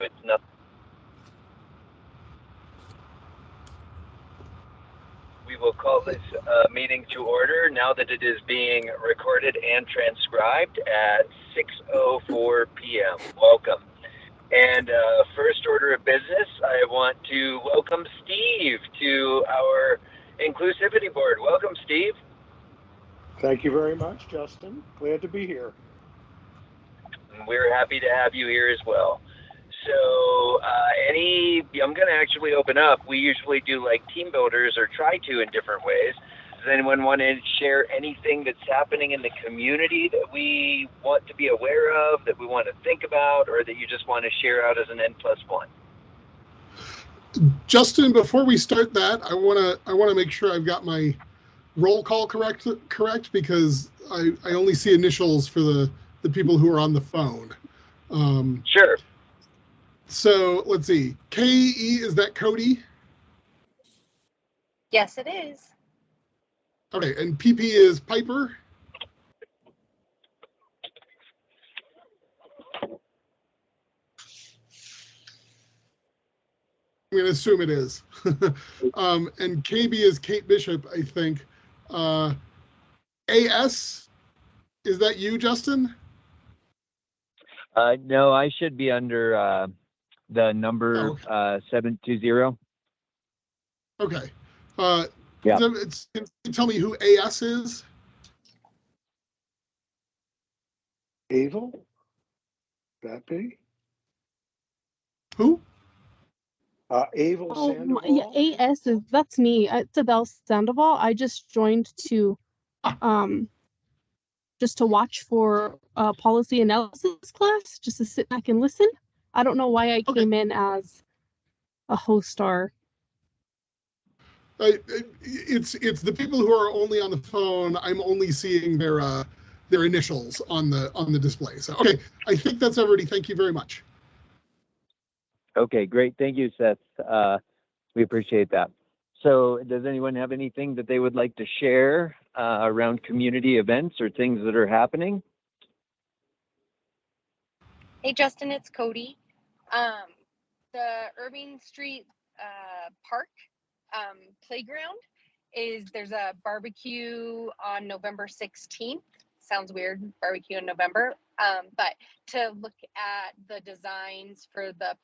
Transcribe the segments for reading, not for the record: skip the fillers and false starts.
It's nothing. We will call this meeting to order now that it is being recorded and transcribed at 6:04 p.m. Welcome. And first order of business, I want to welcome Steve to our Inclusivity Board. Welcome, Steve. Thank you very much, Justin. Glad to be here. We're happy to have you here as well. So I'm going to actually open up. We usually do like team builders or try to in different ways. Does anyone want to share anything that's happening in the community that we want to be aware of, that we want to think about, or that you just want to share out as an N+1? Justin, before we start that, I want to make sure I've got my roll call correct because I only see initials for the people who are on the phone. Sure. So let's see. KE, is that Cody? Yes, it is. Okay, and PP is Piper? I'm going to assume it is. And KB is Kate Bishop, I think. AS, is that you, Justin? No, I should be under the number 720. Okay. Yeah. Can you tell me who AS is? Avel? That be? Who? Avel Sandoval? Yeah, AS that's me. It's Adele Sandoval. I just joined to watch for policy analysis class, just to sit back and listen. I don't know why I came in as a host star. It's the people who are only on the phone. I'm only seeing their initials on the display. So okay, I think that's everybody. Thank you very much. Okay, great. Thank you, Seth. We appreciate that. So does anyone have anything that they would like to share around community events or things that are happening? Hey, Justin, it's Cody. The Irving Street Park playground there's a barbecue on November 16th. Sounds weird, barbecue in November. But to look at the designs for the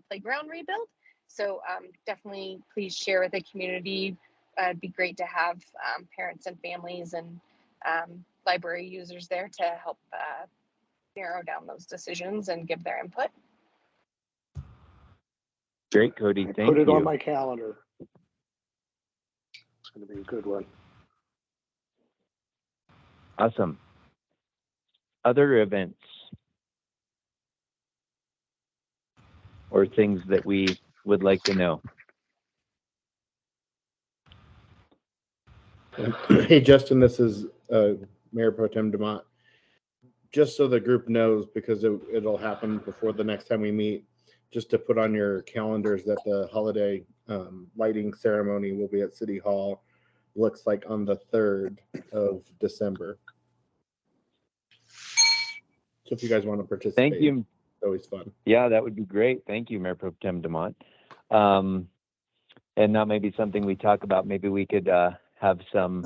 playground rebuild. So definitely please share with the community. It'd be great to have parents and families and library users there to help narrow down those decisions and give their input. Great, Cody. Thank you. Put it on my calendar. It's going to be a good one. Awesome. Other events or things that we would like to know? Hey, Justin, this is Mayor Pro Tem DeMont. Just so the group knows, because it'll happen before the next time we meet, just to put on your calendars that the holiday lighting ceremony will be at City Hall. Looks like on the 3rd of December. So if you guys want to participate, thank you. It's always fun. Yeah, that would be great. Thank you, Mayor Pro Tem DeMont. And that may be something we talk about. Maybe we could have some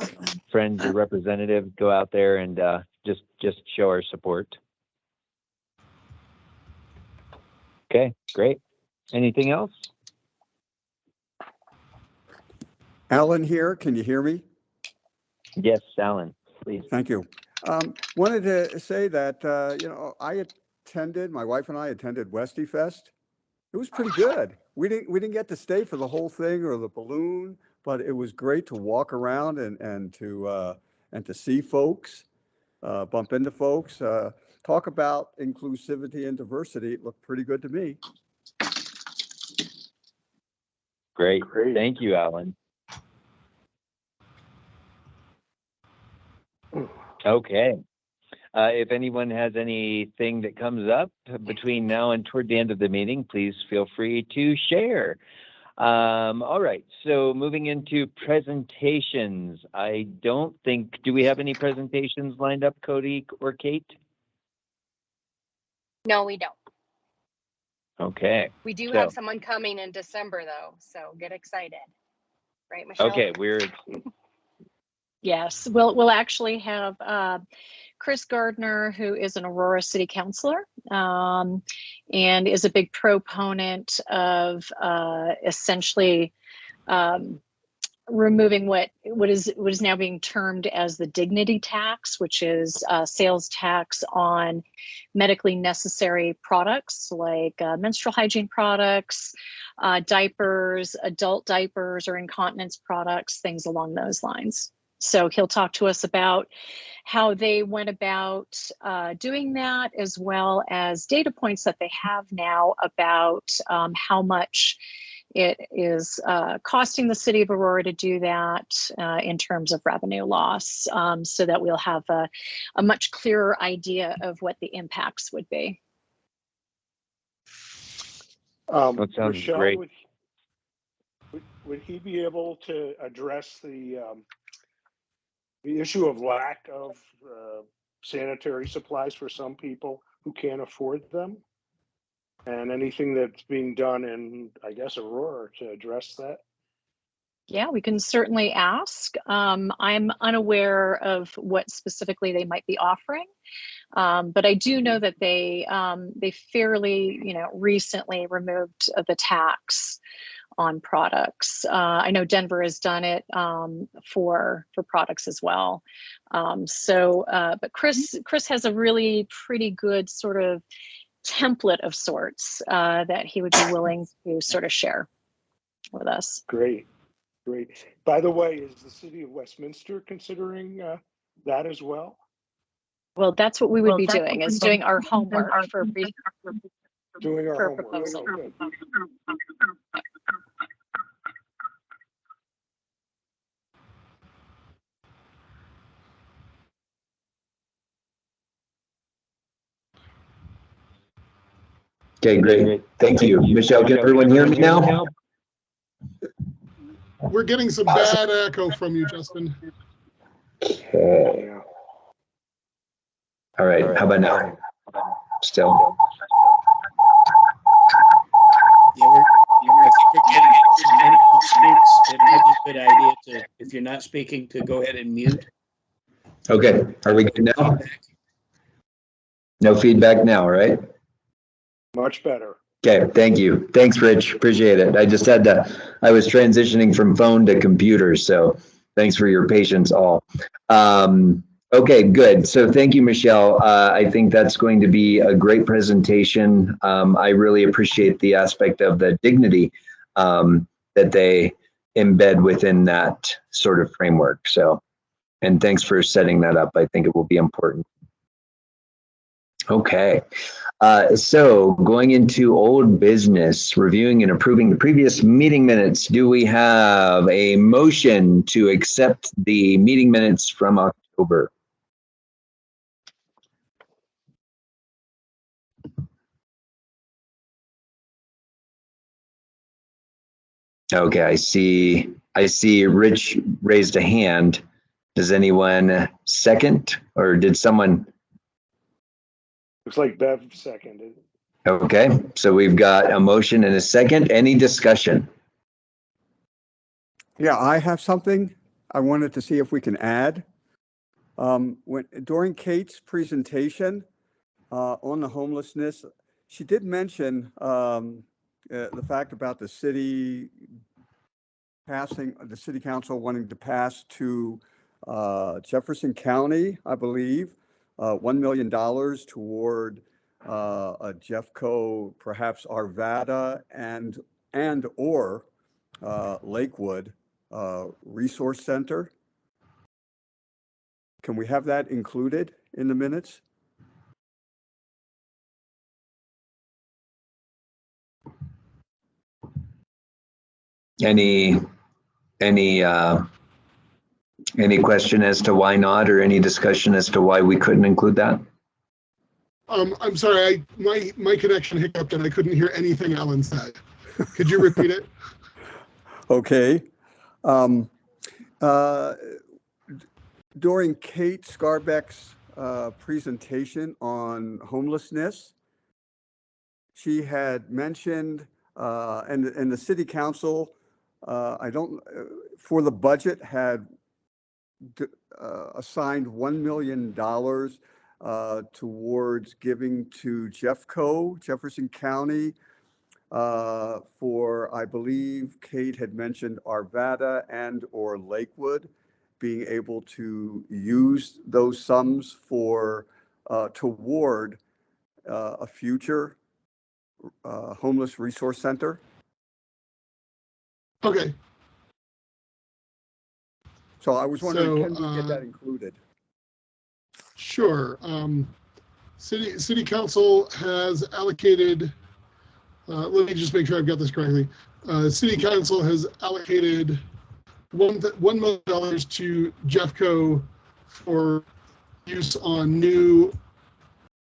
friends or representatives go out there and just show our support. Okay, great. Anything else? Alan here. Can you hear me? Yes, Alan, please. Thank you. Wanted to say that, my wife and I attended Westy Fest. It was pretty good. We didn't get to stay for the whole thing or the balloon, but it was great to walk around and to see folks, bump into folks, talk about inclusivity and diversity. It looked pretty good to me. Great. Thank you, Alan. Okay. If anyone has anything that comes up between now and toward the end of the meeting, please feel free to share. All right. So moving into presentations, do we have any presentations lined up, Cody or Kate? No, we don't. Okay. We do So- have someone coming in December though, so get excited. Right, Michelle? Okay, Yes, we'll actually have Chris Gardner, who is an Aurora City Councilor, and is a big proponent of essentially removing what is now being termed as the dignity tax, which is sales tax on medically necessary products like menstrual hygiene products, diapers, adult diapers or incontinence products, things along those lines. So he'll talk to us about how they went about doing that, as well as data points that they have now about how much it is costing the city of Aurora to do that in terms of revenue loss, so that we'll have a much clearer idea of what the impacts would be. That sounds Michelle, great. would he be able to address the issue of lack of sanitary supplies for some people who can't afford them? And anything that's being done in, I guess, Aurora to address that? Yeah, we can certainly ask. I'm unaware of what specifically they might be offering, but I do know that they fairly, recently removed the tax on products. I know Denver has done it for products as well. But Chris has a really pretty good sort of template of sorts that he would be willing to sort of share with us. Great. By the way, is the city of Westminster considering that as well? Well, that's what we would be doing, is doing our homework for Doing our homework. proposal. Okay, good. Okay, great. Thank you. Michelle, can everyone hear me now? We're getting some bad echo from you, Justin. Okay. All right, how about now? Still? Yeah, I think we're getting it from anyone speaks. It might be a good idea to, if you're not speaking, to go ahead and mute. Okay, are we good now? No feedback now, right? Much better. Okay, thank you. Thanks, Rich. Appreciate it. I just had I was transitioning from phone to computer, so thanks for your patience all. Okay, good. So thank you, Michelle. I think that's going to be a great presentation. I really appreciate the aspect of the dignity that they embed within that sort of framework. So, and thanks for setting that up. I think it will be important. Okay. So going into old business, reviewing and approving the previous meeting minutes. Do we have a motion to accept the meeting minutes from October? Okay, I see Rich raised a hand. Does anyone second, or did someone? Looks like Bev seconded. Okay, so we've got a motion and a second. Any discussion? Yeah, I have something I wanted to see if we can add. During Kate's presentation on the homelessness, she did mention the fact about the city council wanting to pass to Jefferson County, I believe, $1 million toward a Jeffco, perhaps Arvada and or Lakewood Resource Center. Can we have that included in the minutes? Any question as to why not, or any discussion as to why we couldn't include that? I'm sorry, my connection hiccuped and I couldn't hear anything Alan said. Could you repeat it? Okay. During Kate Scarbeck's presentation on homelessness, she had mentioned, and the city council, for the budget had assigned $1 million towards giving to Jeffco, Jefferson County, for, I believe Kate had mentioned Arvada and or Lakewood, being able to use those sums toward a future homeless resource center. Okay. So I was wondering, So, can we get that included? Sure. City Council has allocated, let me just make sure I've got this correctly. City Council has allocated $1 million to Jeffco for use on new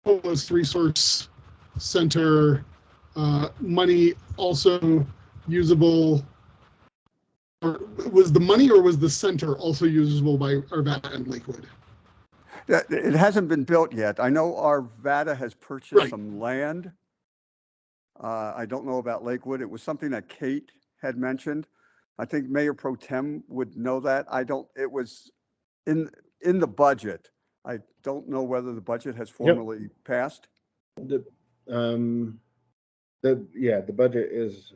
homeless resource center, money also usable. Or was the money or was the center also usable by Arvada and Lakewood? It hasn't been built yet. I know Arvada has purchased some land. I don't know about Lakewood. It was something that Kate had mentioned. I think Mayor Pro Tem would know that. It was in the budget. I don't know whether the budget has formally passed. The budget is,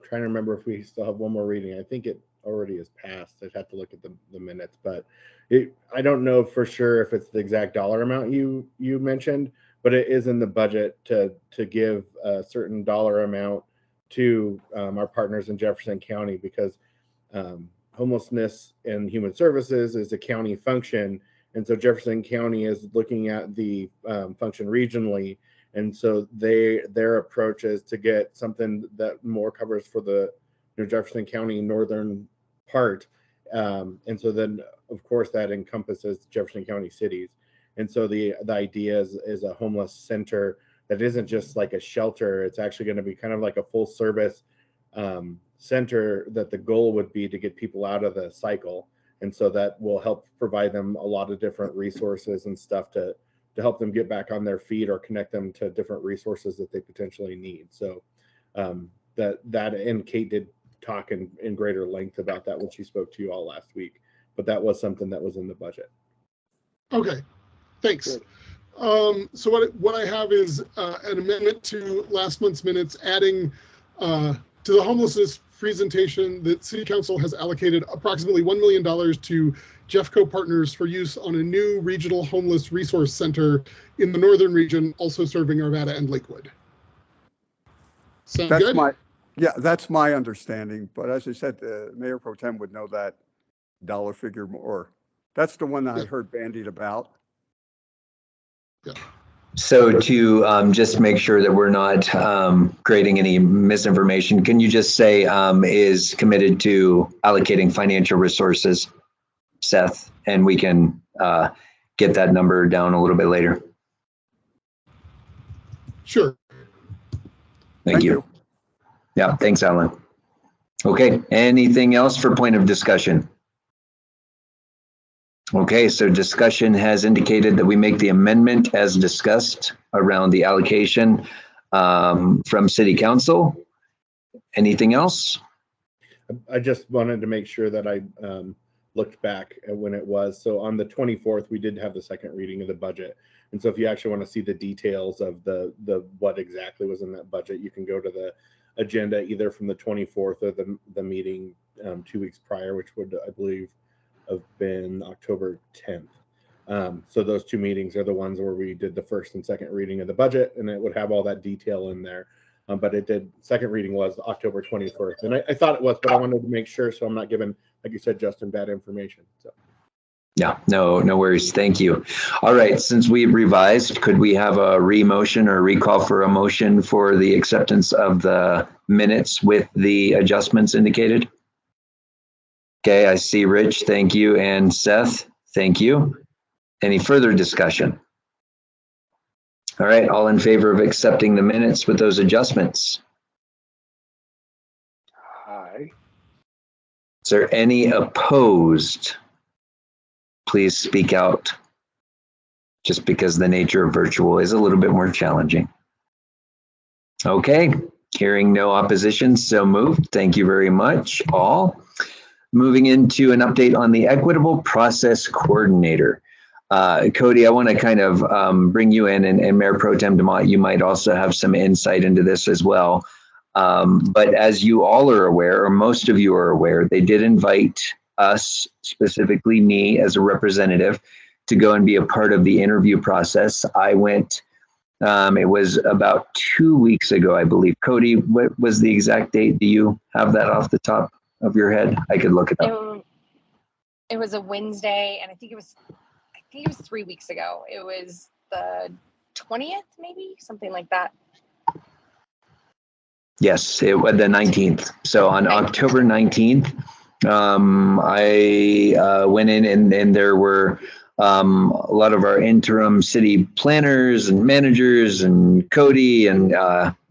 trying to remember if we still have one more reading. I think it already is passed. I'd have to look at the minutes, but I don't know for sure if it's the exact dollar amount you mentioned, but it is in the budget to give a certain dollar amount to our partners in Jefferson County, because homelessness and human services is a county function. And so Jefferson County is looking at the function regionally. And so their approach is to get something that more covers for the Jefferson County northern part. And so then, of course, that encompasses Jefferson County cities. And so the idea is a homeless center that isn't just like a shelter. It's actually going to be kind of like a full service center, that the goal would be to get people out of the cycle. And so that will help provide them a lot of different resources and stuff to help them get back on their feet or connect them to different resources that they potentially need. So that and Kate did talk in greater length about that when she spoke to you all last week, but that was something that was in the budget. Okay, thanks. So what I have is an amendment to last month's minutes, adding to the homelessness presentation that City Council has allocated approximately $1 million to Jeffco Partners for use on a new regional homeless resource center in the northern region, also serving Arvada and Lakewood. Sound good? That's my understanding. But as I said, Mayor Pro Tem would know that dollar figure more. That's the one that I heard bandied about. Yeah. So to just make sure that we're not creating any misinformation, can you just say is committed to allocating financial resources, Seth, and we can get that number down a little bit later? Sure. Thank you. Yeah, thanks, Alan. Okay, anything else for point of discussion? Okay, so discussion has indicated that we make the amendment as discussed around the allocation from City Council. Anything else? I just wanted to make sure that I looked back at when it was. So on the 24th, we did have the second reading of the budget. And so if you actually want to see the details of the what exactly was in that budget, you can go to the agenda either from the 24th or the meeting 2 weeks prior, which would, I believe, have been October 10th. So those two meetings are the ones where we did the first and second reading of the budget, and it would have all that detail in there. But second reading was October 21st. And I thought it was, but I wanted to make sure so I'm not giving, like you said, Justin, bad information. So. Yeah, no worries. Thank you. All right, since we've revised, could we have a re-motion or recall for a motion for the acceptance of the minutes with the adjustments indicated? Okay, I see Rich, thank you, and Seth, thank you. Any further discussion? All right, all in favor of accepting the minutes with those adjustments? Aye. Is there any opposed? Please speak out, just because the nature of virtual is a little bit more challenging. Okay, hearing no opposition, so moved. Thank you very much, all. Moving into an update on the Equitable Process Coordinator. Cody, I want to kind of bring you in, and Mayor Pro Tem DeMott, you might also have some insight into this as well. But as you all are aware, or most of you are aware, they did invite us, specifically me as a representative, to go and be a part of the interview process. I went, it was about 2 weeks ago, I believe. Cody, what was the exact date? Do you have that off the top of your head? I could look it up. It was a Wednesday, and I think it was 3 weeks ago. It was the 20th, maybe something like that. Yes, it was the 19th. So on October 19th, I went in, and there were a lot of our interim city planners and managers and Cody, and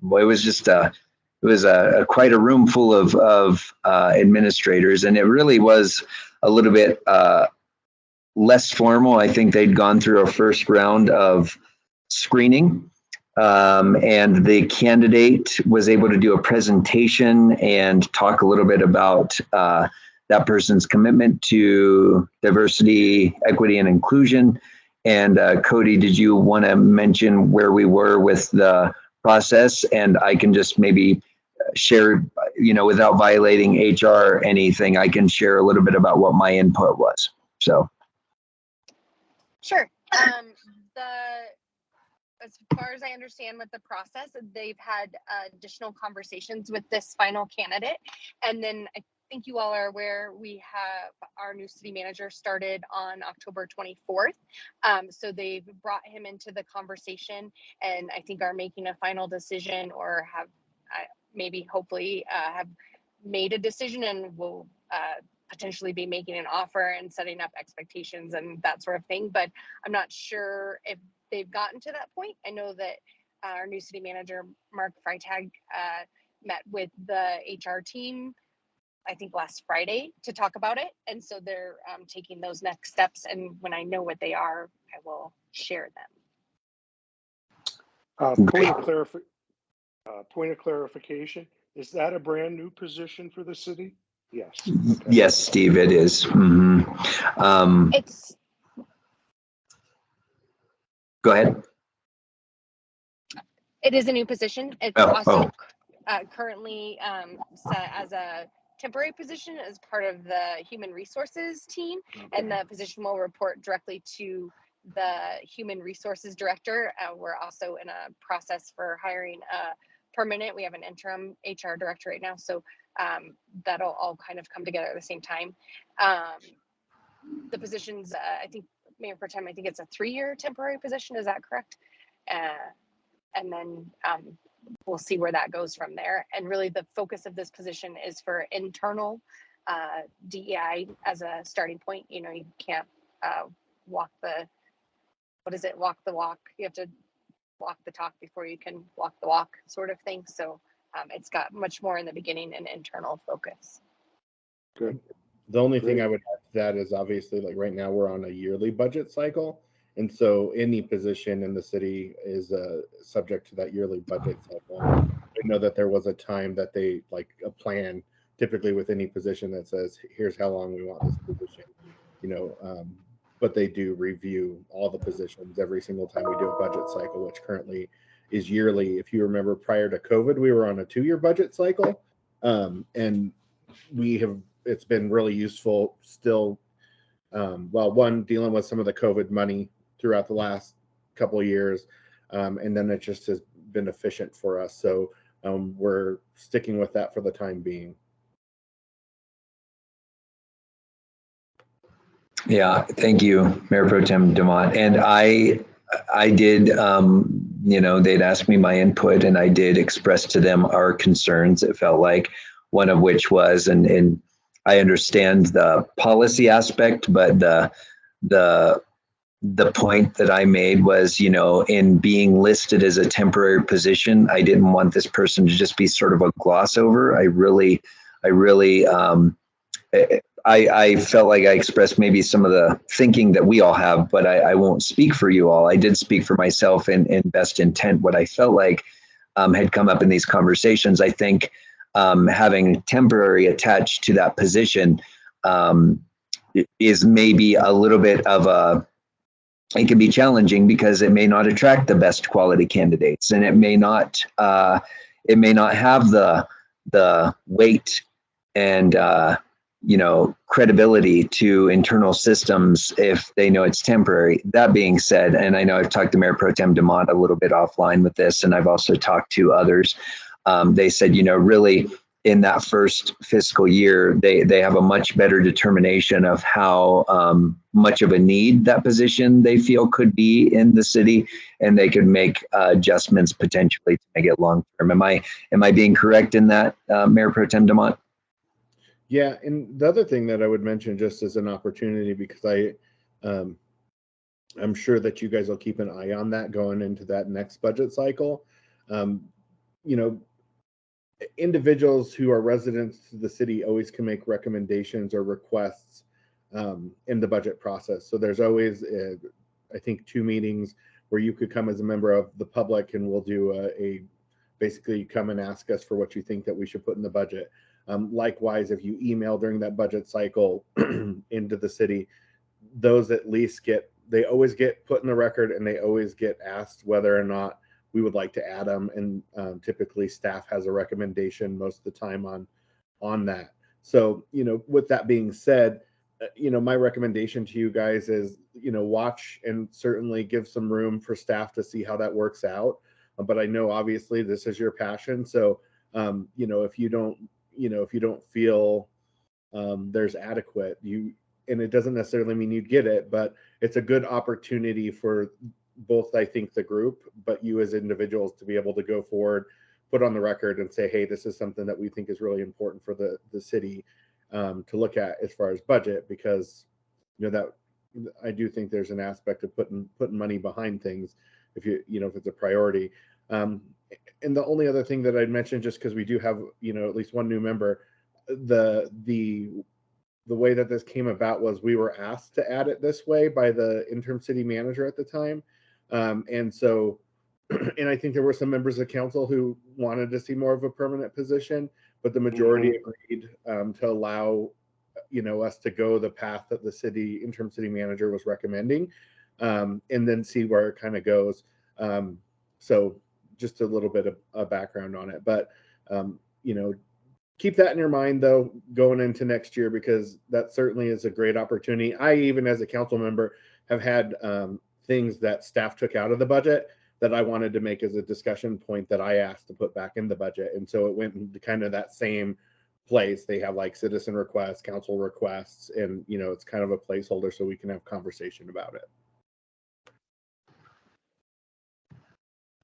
boy, it was just quite a room full of administrators, and it really was a little bit less formal. I think they'd gone through a first round of screening, and the candidate was able to do a presentation and talk a little bit about that person's commitment to diversity, equity, and inclusion. And Cody, did you want to mention where we were with the process? And I can just maybe share, without violating HR or anything, I can share a little bit about what my input was. So. Sure. As far as I understand with the process, they've had additional conversations with this final candidate. And then I think you all are aware, we have our new city manager started on October 24th. So they've brought him into the conversation, and I think are making a final decision, or have hopefully have made a decision, and will potentially be making an offer and setting up expectations and that sort of thing. But I'm not sure if they've gotten to that point. I know that our new city manager, Mark Freitag, met with the HR team, I think last Friday, to talk about it. And so they're taking those next steps. And when I know what they are, I will share them. Point of clarification, is that a brand new position for the city? Yes. Okay. Yes, Steve, it is. Mm-hmm. Go ahead. It is a new position. It's also currently set as a temporary position as part of the human resources team. Okay. And the position will report directly to the human resources director. We're also in a process for hiring a permanent. We have an interim HR director right now. So that'll all kind of come together at the same time. The positions, I think, Mayor Pro Tem, I think it's a 3-year temporary position. Is that correct? And then we'll see where that goes from there. And really the focus of this position is for internal DEI as a starting point. You can't walk the walk. You have to walk the talk before you can walk the walk, sort of thing. So it's got much more in the beginning and internal focus. Good. The only thing I would add to that is obviously, like right now we're on a yearly budget cycle. And so any position in the city is subject to that yearly budget cycle. I know that there was a time that they like a plan typically with any position that says, here's how long we want this position, but they do review all the positions every single time we do a budget cycle, which currently is yearly. If you remember, prior to COVID, we were on a 2-year budget cycle. And it's been really useful still. One, dealing with some of the COVID money throughout the last couple of years. And then it just has been efficient for us. So we're sticking with that for the time being. Yeah, thank you, Mayor Pro Tem DeMott. And I did, they'd asked me my input, and I did express to them our concerns. It felt like one of which was, and I understand the policy aspect, but the point that I made was, in being listed as a temporary position, I didn't want this person to just be sort of a gloss over. I felt like I expressed maybe some of the thinking that we all have, but I won't speak for you all. I did speak for myself in best intent. What I felt like had come up in these conversations. I think having temporary attached to that position is maybe a little bit of it can be challenging because it may not attract the best quality candidates, and it may not have the weight and credibility to internal systems if they know it's temporary. That being said, and I know I've talked to Mayor Pro Tem DeMont a little bit offline with this, and I've also talked to others. They said, really in that first fiscal year, they have a much better determination of how much of a need that position they feel could be in the city, and they could make adjustments potentially to make it long term. Am I being correct in that, Mayor Pro Tem DeMont? Yeah, and the other thing that I would mention just as an opportunity, because I'm sure that you guys will keep an eye on that going into that next budget cycle. Individuals who are residents to the city always can make recommendations or requests in the budget process. So there's always, I think, 2 meetings where you could come as a member of the public, and we'll do basically come and ask us for what you think that we should put in the budget. Likewise, if you email during that budget cycle into the city, those at least they always get put in the record, and they always get asked whether or not we would like to add them. And typically staff has a recommendation most of the time on that. So, with that being said, my recommendation to you guys is, watch and certainly give some room for staff to see how that works out. But I know obviously this is your passion. So, if you don't feel there's adequate, and it doesn't necessarily mean you'd get it, but it's a good opportunity for both, I think, the group, but you as individuals to be able to go forward, put on the record and say, hey, this is something that we think is really important for the city to look at as far as budget, because that I do think there's an aspect of putting money behind things if if it's a priority. And the only other thing that I'd mention, just because we do have at least one new member, the way that this came about was we were asked to add it this way by the interim city manager at the time. And so, and I think there were some members of council who wanted to see more of a permanent position, but the majority agreed to allow us to go the path that the interim city manager was recommending, and then see where it kind of goes. So just a little bit of background on it, but keep that in your mind though going into next year, because that certainly is a great opportunity. I, even as a council member, have had things that staff took out of the budget that I wanted to make as a discussion point that I asked to put back in the budget. And so it went into kind of that same place. They have like citizen requests, council requests, and it's kind of a placeholder so we can have conversation about it.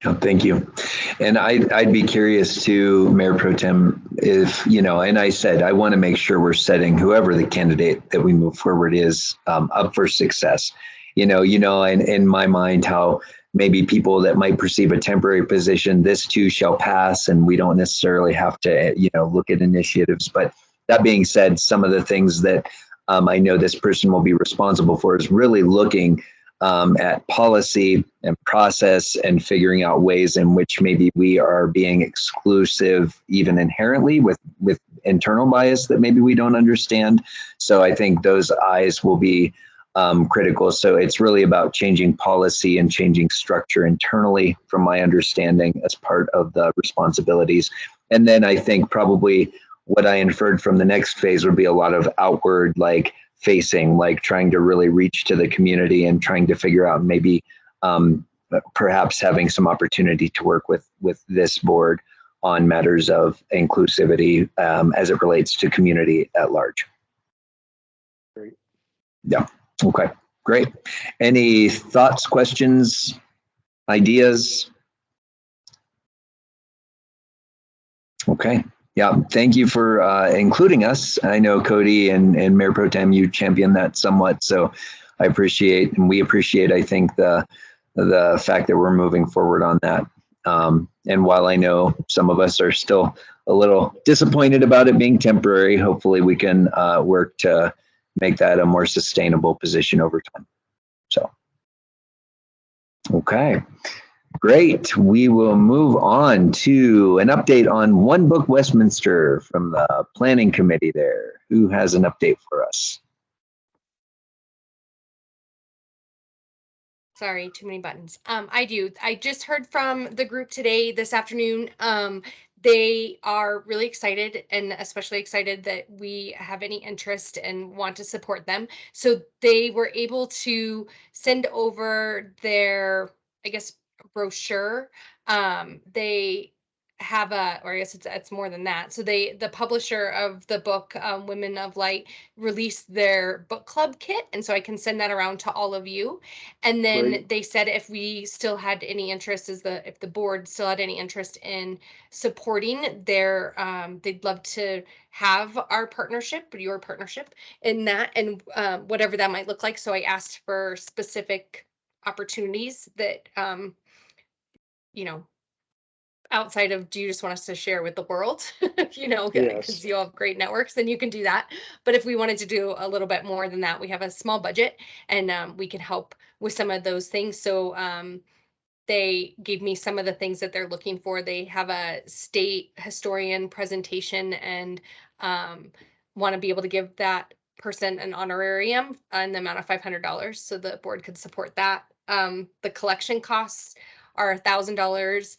Oh, thank you. And I'd be curious too, Mayor Pro Tem, if, and I said, I want to make sure we're setting whoever the candidate that we move forward is up for success. In my mind, how maybe people that might perceive a temporary position, this too shall pass, and we don't necessarily have to, look at initiatives. But that being said, some of the things that I know this person will be responsible for is really looking at policy and process and figuring out ways in which maybe we are being exclusive, even inherently with internal bias that maybe we don't understand. So I think those eyes will be critical. So it's really about changing policy and changing structure internally, from my understanding, as part of the responsibilities. And then I think probably what I inferred from the next phase would be a lot of outward, facing, trying to really reach to the community and trying to figure out maybe perhaps having some opportunity to work with this board on matters of inclusivity as it relates to community at large. Great. Yeah. Okay, great. Any thoughts, questions, ideas? Okay. Yeah, thank you for including us. I know Cody and Mayor Pro Tem, you championed that somewhat, so I appreciate, and we appreciate, I think, the fact that we're moving forward on that. And while I know some of us are still a little disappointed about it being temporary, hopefully we can work to make that a more sustainable position over time. So, okay. Great. We will move on to an update on One Book Westminster from the Planning Committee there. Who has an update for us? Sorry, too many buttons. I do. I just heard from the group today, this afternoon. They are really excited, and especially excited that we have any interest and want to support them. So they were able to send over their, I guess, brochure. They have or I guess it's more than that. So the publisher of the book, Women of Light, released their book club kit, and so I can send that around to all of you. And then Great. they said if we still had any interest, if the board still had any interest in supporting their, they'd love to have our partnership, your partnership in that, and whatever that might look like. So I asked for specific opportunities that, you know, outside of, do you just want us to share with the world? You know, Yes. because you all have great networks, then you can do that. But if we wanted to do a little bit more than that, we have a small budget, and we can help with some of those things. So they gave me some of the things that they're looking for. They have a state historian presentation, and want to be able to give that person an honorarium in the amount of $500, so the board could support that. The collection costs are $1,000.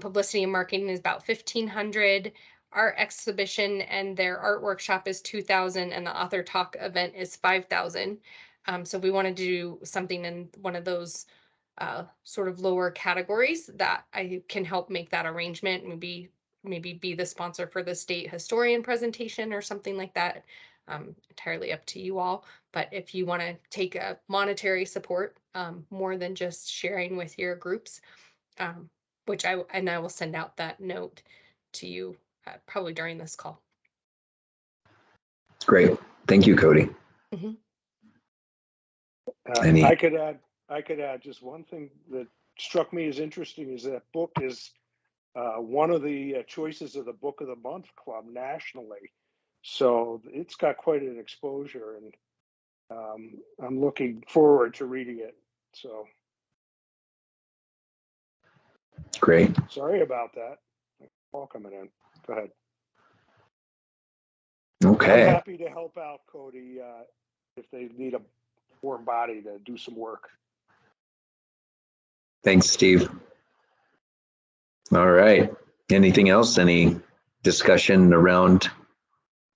Publicity and marketing is about $1,500. Our exhibition and their art workshop is $2,000, and the author talk event is $5,000. So we want to do something in one of those sort of lower categories that I can help make that arrangement. Maybe be the sponsor for the state historian presentation or something like that. Entirely up to you all. But if you want to take a monetary support, more than just sharing with your groups, which I will send out that note to you probably during this call. Great. Thank you, Cody. Mhm. I could add just one thing that struck me as interesting is that book is one of the choices of the Book of the Month Club nationally. So it's got quite an exposure, and I'm looking forward to reading it. So Great. sorry about that. All coming in. Go ahead. Okay. I'm happy to help out, Cody, if they need a warm body to do some work. Thanks, Steve. All right. Anything else? Any discussion around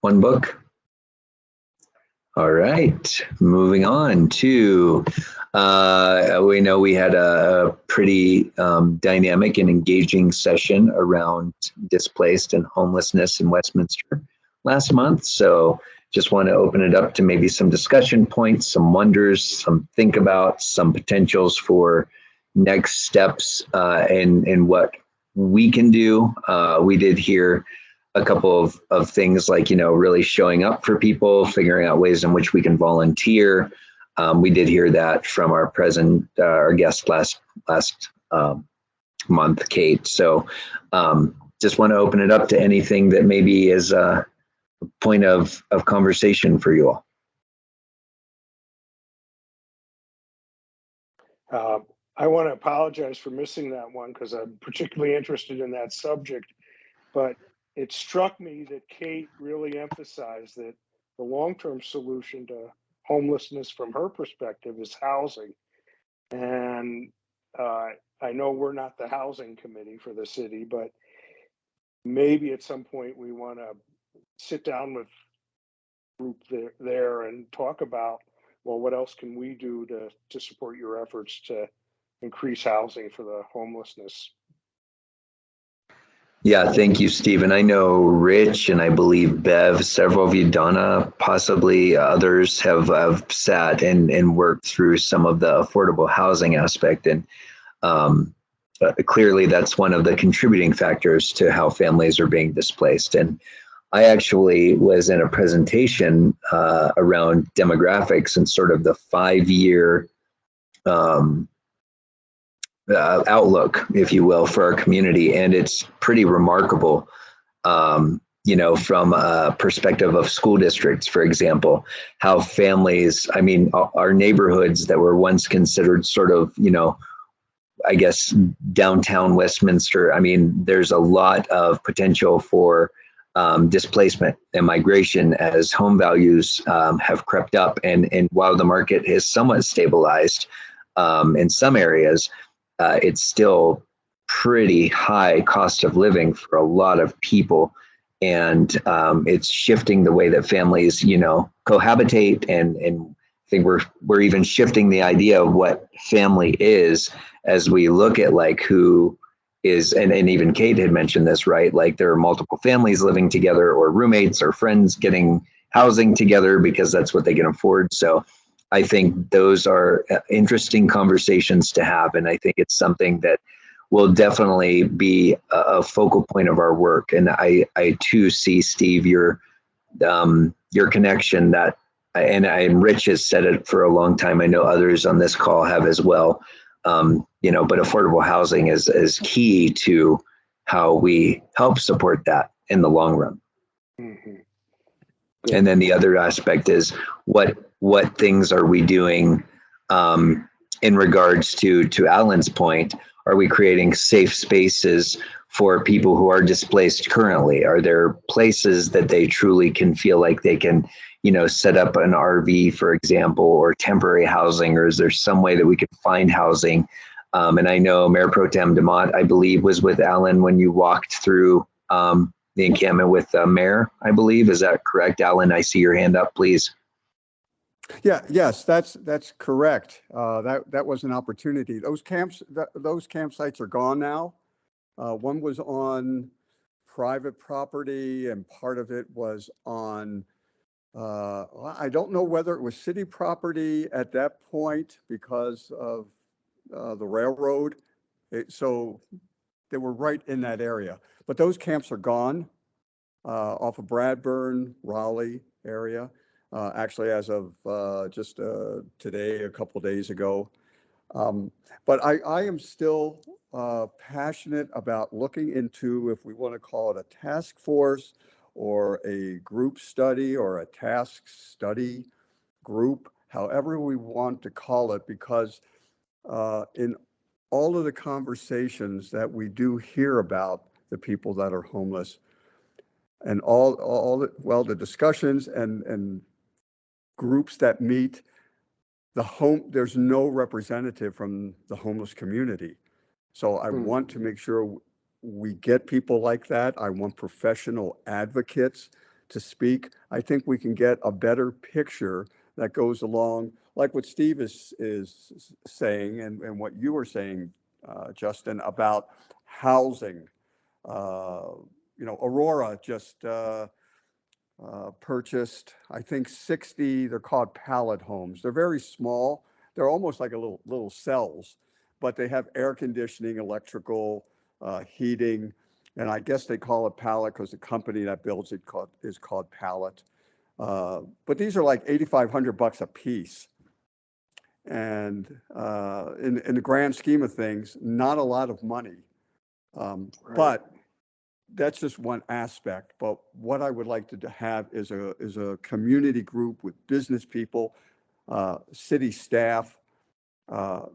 One Book? All right. Moving on to, we know we had a pretty dynamic and engaging session around displaced and homelessness in Westminster last month. So just want to open it up to maybe some discussion points, some wonders, some think about, some potentials for next steps in what we can do. We did hear a couple of things like, really showing up for people, figuring out ways in which we can volunteer. We did hear that from our guest last month, Kate. So just want to open it up to anything that maybe is a point of conversation for you all. I want to apologize for missing that one because I'm particularly interested in that subject, but it struck me that Kate really emphasized that the long-term solution to homelessness from her perspective is housing. And I know we're not the housing committee for the city, but maybe at some point we want to sit down with the group there and talk about, well, what else can we do to support your efforts to increase housing for the homelessness? Yeah, thank you, Stephen. I know Rich and I believe Bev, several of you, Donna, possibly others have sat and worked through some of the affordable housing aspect. And clearly that's one of the contributing factors to how families are being displaced. And I actually was in a presentation around demographics and sort of the 5-year outlook, if you will, for our community. And it's pretty remarkable, from a perspective of school districts, for example, how families, our neighborhoods that were once considered sort of, I guess, downtown Westminster. I mean, there's a lot of potential for displacement and migration as home values have crept up. And while the market has somewhat stabilized in some areas, it's still pretty high cost of living for a lot of people. And it's shifting the way that families, cohabitate. And I think we're even shifting the idea of what family is as we look at like who is, and even Kate had mentioned this, right? Like there are multiple families living together, or roommates or friends getting housing together because that's what they can afford. So I think those are interesting conversations to have. And I think it's something that will definitely be a focal point of our work. And I too see, Steve, your connection that, and Rich has said it for a long time. I know others on this call have as well. But affordable housing is key to how we help support that in the long run. Mm-hmm. And then the other aspect is what things are we doing in regards to Alan's point? Are we creating safe spaces for people who are displaced currently? Are there places that they truly can feel like they can, set up an RV, for example, or temporary housing? Or is there some way that we could find housing? And I know Mayor Pro Tem DeMott, I believe, was with Alan when you walked through the encampment with the mayor, I believe. Is that correct, Alan? I see your hand up, please. Yeah, yes, that's correct. That was an opportunity. Those campsites are gone now. One was on private property, and part of it was on, I don't know whether it was city property at that point because of the railroad. So they were right in that area. But those camps are gone off of Bradburn, Raleigh area. Actually, as of just today, a couple of days ago. But I am still passionate about looking into, if we want to call it a task force or a group study or a task study group, however we want to call it, because in all of the conversations that we do hear about the people that are homeless, and the discussions and groups that meet, there's no representative from the homeless community. So I want to make sure we get people like that. I want professional advocates to speak. I think we can get a better picture that goes along, like what Steve is saying and what you were saying, Justin, about housing. Aurora just purchased, I think, 60, they're called pallet homes. They're very small. They're almost like a little cells, but they have air conditioning, electrical, heating, and I guess they call it pallet because the company that builds it is called Pallet. But these are like $8,500 a piece. And in the grand scheme of things, not a lot of money. Right. But that's just one aspect. But what I would like to have is a community group with business people, city staff,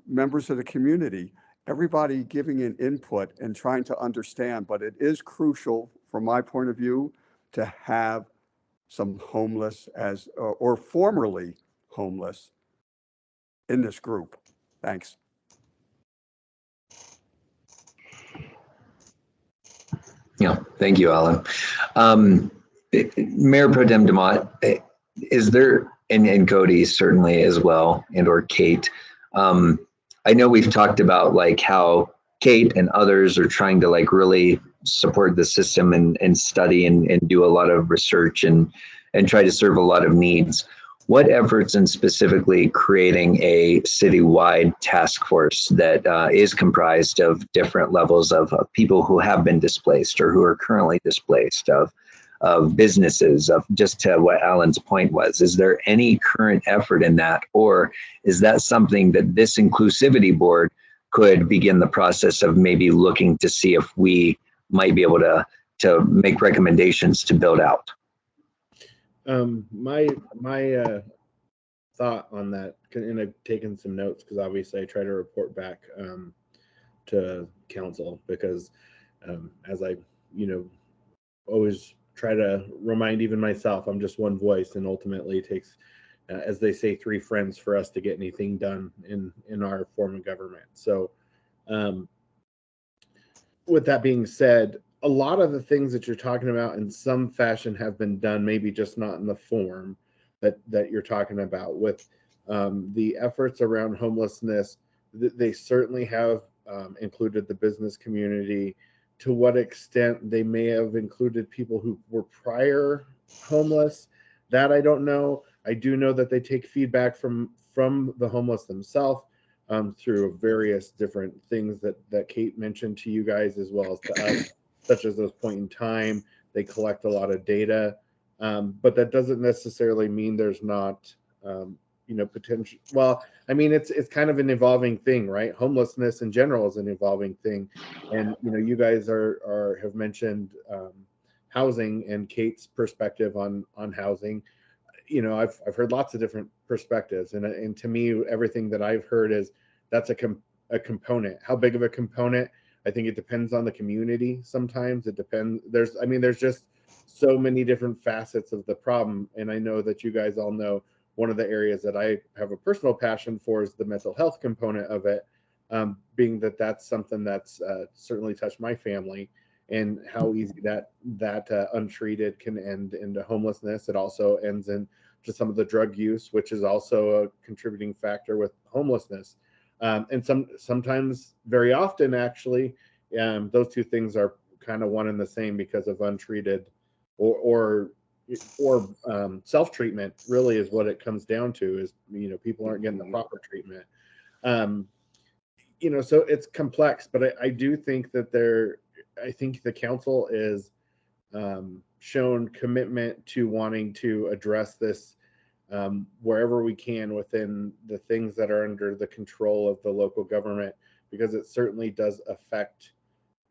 members of the community, everybody giving an input and trying to understand. But it is crucial, from my point of view, to have some homeless or formerly homeless in this group. Thanks. Yeah, thank you, Alan. Mayor Pro Tem DeMott, is there, and Cody certainly as well, and or Kate, I know we've talked about like how Kate and others are trying to like really support the system and study and do a lot of research and try to serve a lot of needs. What efforts in specifically creating a citywide task force that is comprised of different levels of people who have been displaced or who are currently displaced, of businesses, of just to what Alan's point was? Is there any current effort in that, or is that something that this inclusivity board could begin the process of maybe looking to see if we might be able to make recommendations to build out? My thought on that, and I've taken some notes because obviously I try to report back. to council, because as I, always try to remind even myself, I'm just one voice, and ultimately it takes, as they say, 3 friends for us to get anything done in our form of government. So with that being said, a lot of the things that you're talking about in some fashion have been done, maybe just not in the form that you're talking about. With the efforts around homelessness, they certainly have included the business community. To what extent they may have included people who were prior homeless, that I don't know. I do know that they take feedback from the homeless themselves, through various different things that Kate mentioned to you guys as well as to us, such as those point in time. They collect a lot of data, but that doesn't necessarily mean there's not potential. Well, I mean, it's kind of an evolving thing, right? Homelessness in general is an evolving thing, and you guys have mentioned housing and Kate's perspective on housing. I've heard lots of different perspectives, and to me, everything that I've heard is that's a component. How big of a component? I think it depends on the community. Sometimes it depends. There's just so many different facets of the problem, and I know that you guys all know one of the areas that I have a personal passion for is the mental health component of it, being that's something that's certainly touched my family, and how easy that untreated can end into homelessness. It also ends in just some of the drug use, which is also a contributing factor with homelessness. And sometimes, very often actually, those two things are kind of one and the same because of untreated or self-treatment, really is what it comes down to, is people aren't getting the proper treatment. So it's complex, but I do think that I think the council is shown commitment to wanting to address this wherever we can within the things that are under the control of the local government, because it certainly does affect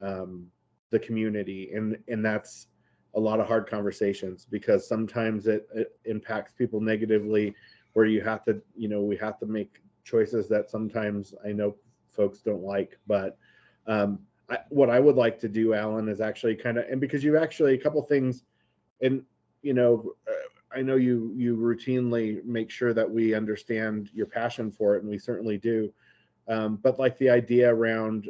the community, and that's a lot of hard conversations, because sometimes it impacts people negatively, where we have to make choices that sometimes I know folks don't like. But what I would like to do, Alan, is actually and because you've actually a couple things, and I know you routinely make sure that we understand your passion for it, and we certainly do. But like the idea around,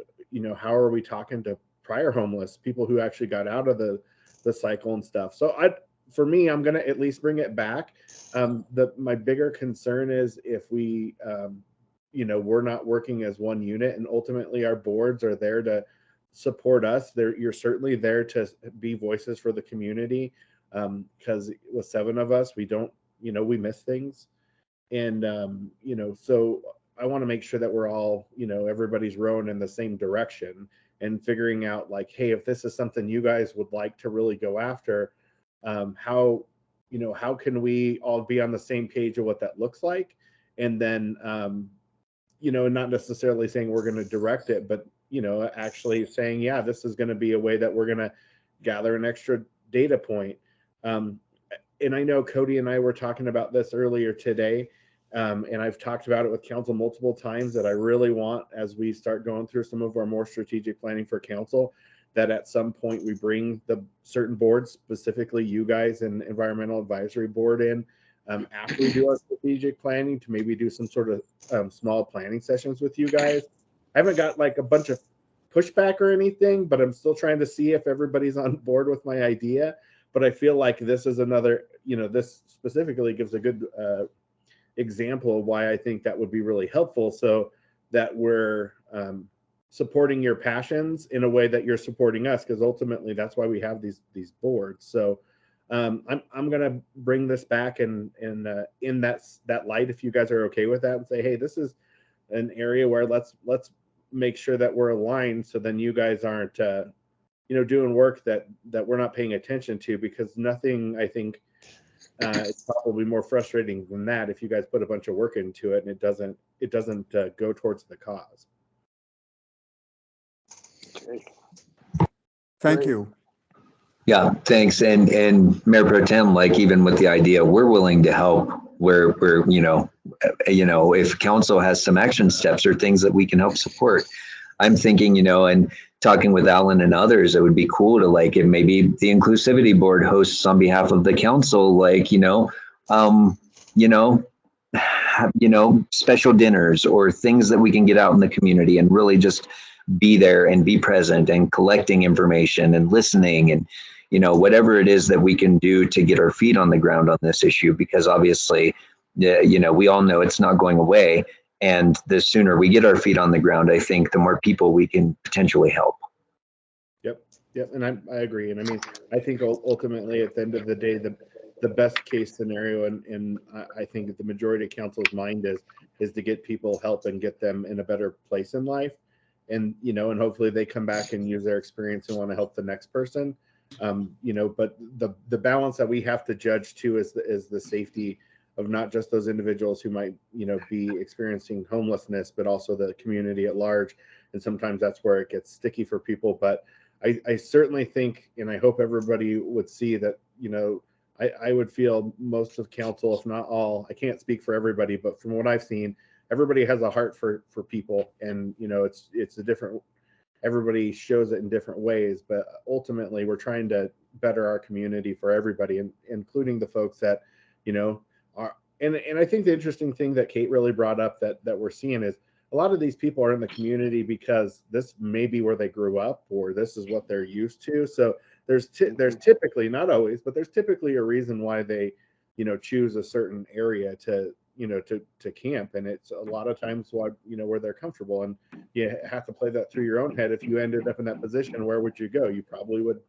how are we talking to prior homeless people who actually got out of the cycle and stuff. So for me, I'm going to at least bring it back. My bigger concern is if we, we're not working as one unit, and ultimately our boards are there to support us. You're certainly there to be voices for the community, because with 7 of us, we don't, we miss things. And, so I want to make sure that we're all, everybody's rowing in the same direction, and figuring out like, hey, if this is something you guys would like to really go after, how can we all be on the same page of what that looks like? And then, not necessarily saying we're going to direct it, but, actually saying, yeah, this is going to be a way that we're going to gather an extra data point. And I know Cody and I were talking about this earlier today, and I've talked about it with council multiple times, that I really want, as we start going through some of our more strategic planning for council, that at some point we bring the certain boards, specifically you guys and Environmental Advisory Board, in after we do our strategic planning, to maybe do some sort of small planning sessions with you guys. I haven't got like a bunch of pushback or anything, but I'm still trying to see if everybody's on board with my idea. But I feel like this is another, this specifically gives a good example of why I think that would be really helpful, so that we're supporting your passions in a way that you're supporting us, because ultimately that's why we have these boards. So I'm going to bring this back and in that light, if you guys are okay with that, and say, hey, this is an area where let's make sure that we're aligned, so then you guys aren't doing work that we're not paying attention to, because nothing, I think, it's probably more frustrating than that if you guys put a bunch of work into it and it doesn't go towards the cause. Okay. Thank you. Yeah, thanks. And Mayor Pro Tem, like even with the idea, we're willing to help where if council has some action steps or things that we can help support. I'm thinking, and talking with Alan and others, it would be cool to like, if maybe the Inclusivity Board hosts on behalf of the council, like, um, you know, special dinners or things that we can get out in the community and really just be there and be present and collecting information and listening and, whatever it is that we can do to get our feet on the ground on this issue, because obviously, we all know it's not going away. And the sooner we get our feet on the ground, I think the more people we can potentially help. Yep. And I agree. And I mean, I think ultimately at the end of the day, the best case scenario, and I think the majority of council's mind is to get people help and get them in a better place in life. And, and hopefully they come back and use their experience and want to help the next person. But the balance that we have to judge too is the safety of not just those individuals who might, be experiencing homelessness, but also the community at large. And sometimes that's where it gets sticky for people. But I certainly think, and I hope everybody would see that, I would feel most of council, if not all, I can't speak for everybody, but from what I've seen, everybody has a heart for people. And, it's a different, everybody shows it in different ways, but ultimately we're trying to better our community for everybody, and including the folks that, are, and I think the interesting thing that Kate really brought up that we're seeing is a lot of these people are in the community because this may be where they grew up or this is what they're used to. So there's typically, not always, but there's typically a reason why they, choose a certain area to camp. And it's a lot of times why, where they're comfortable. And you have to play that through your own head. If you ended up in that position, where would you go? You probably would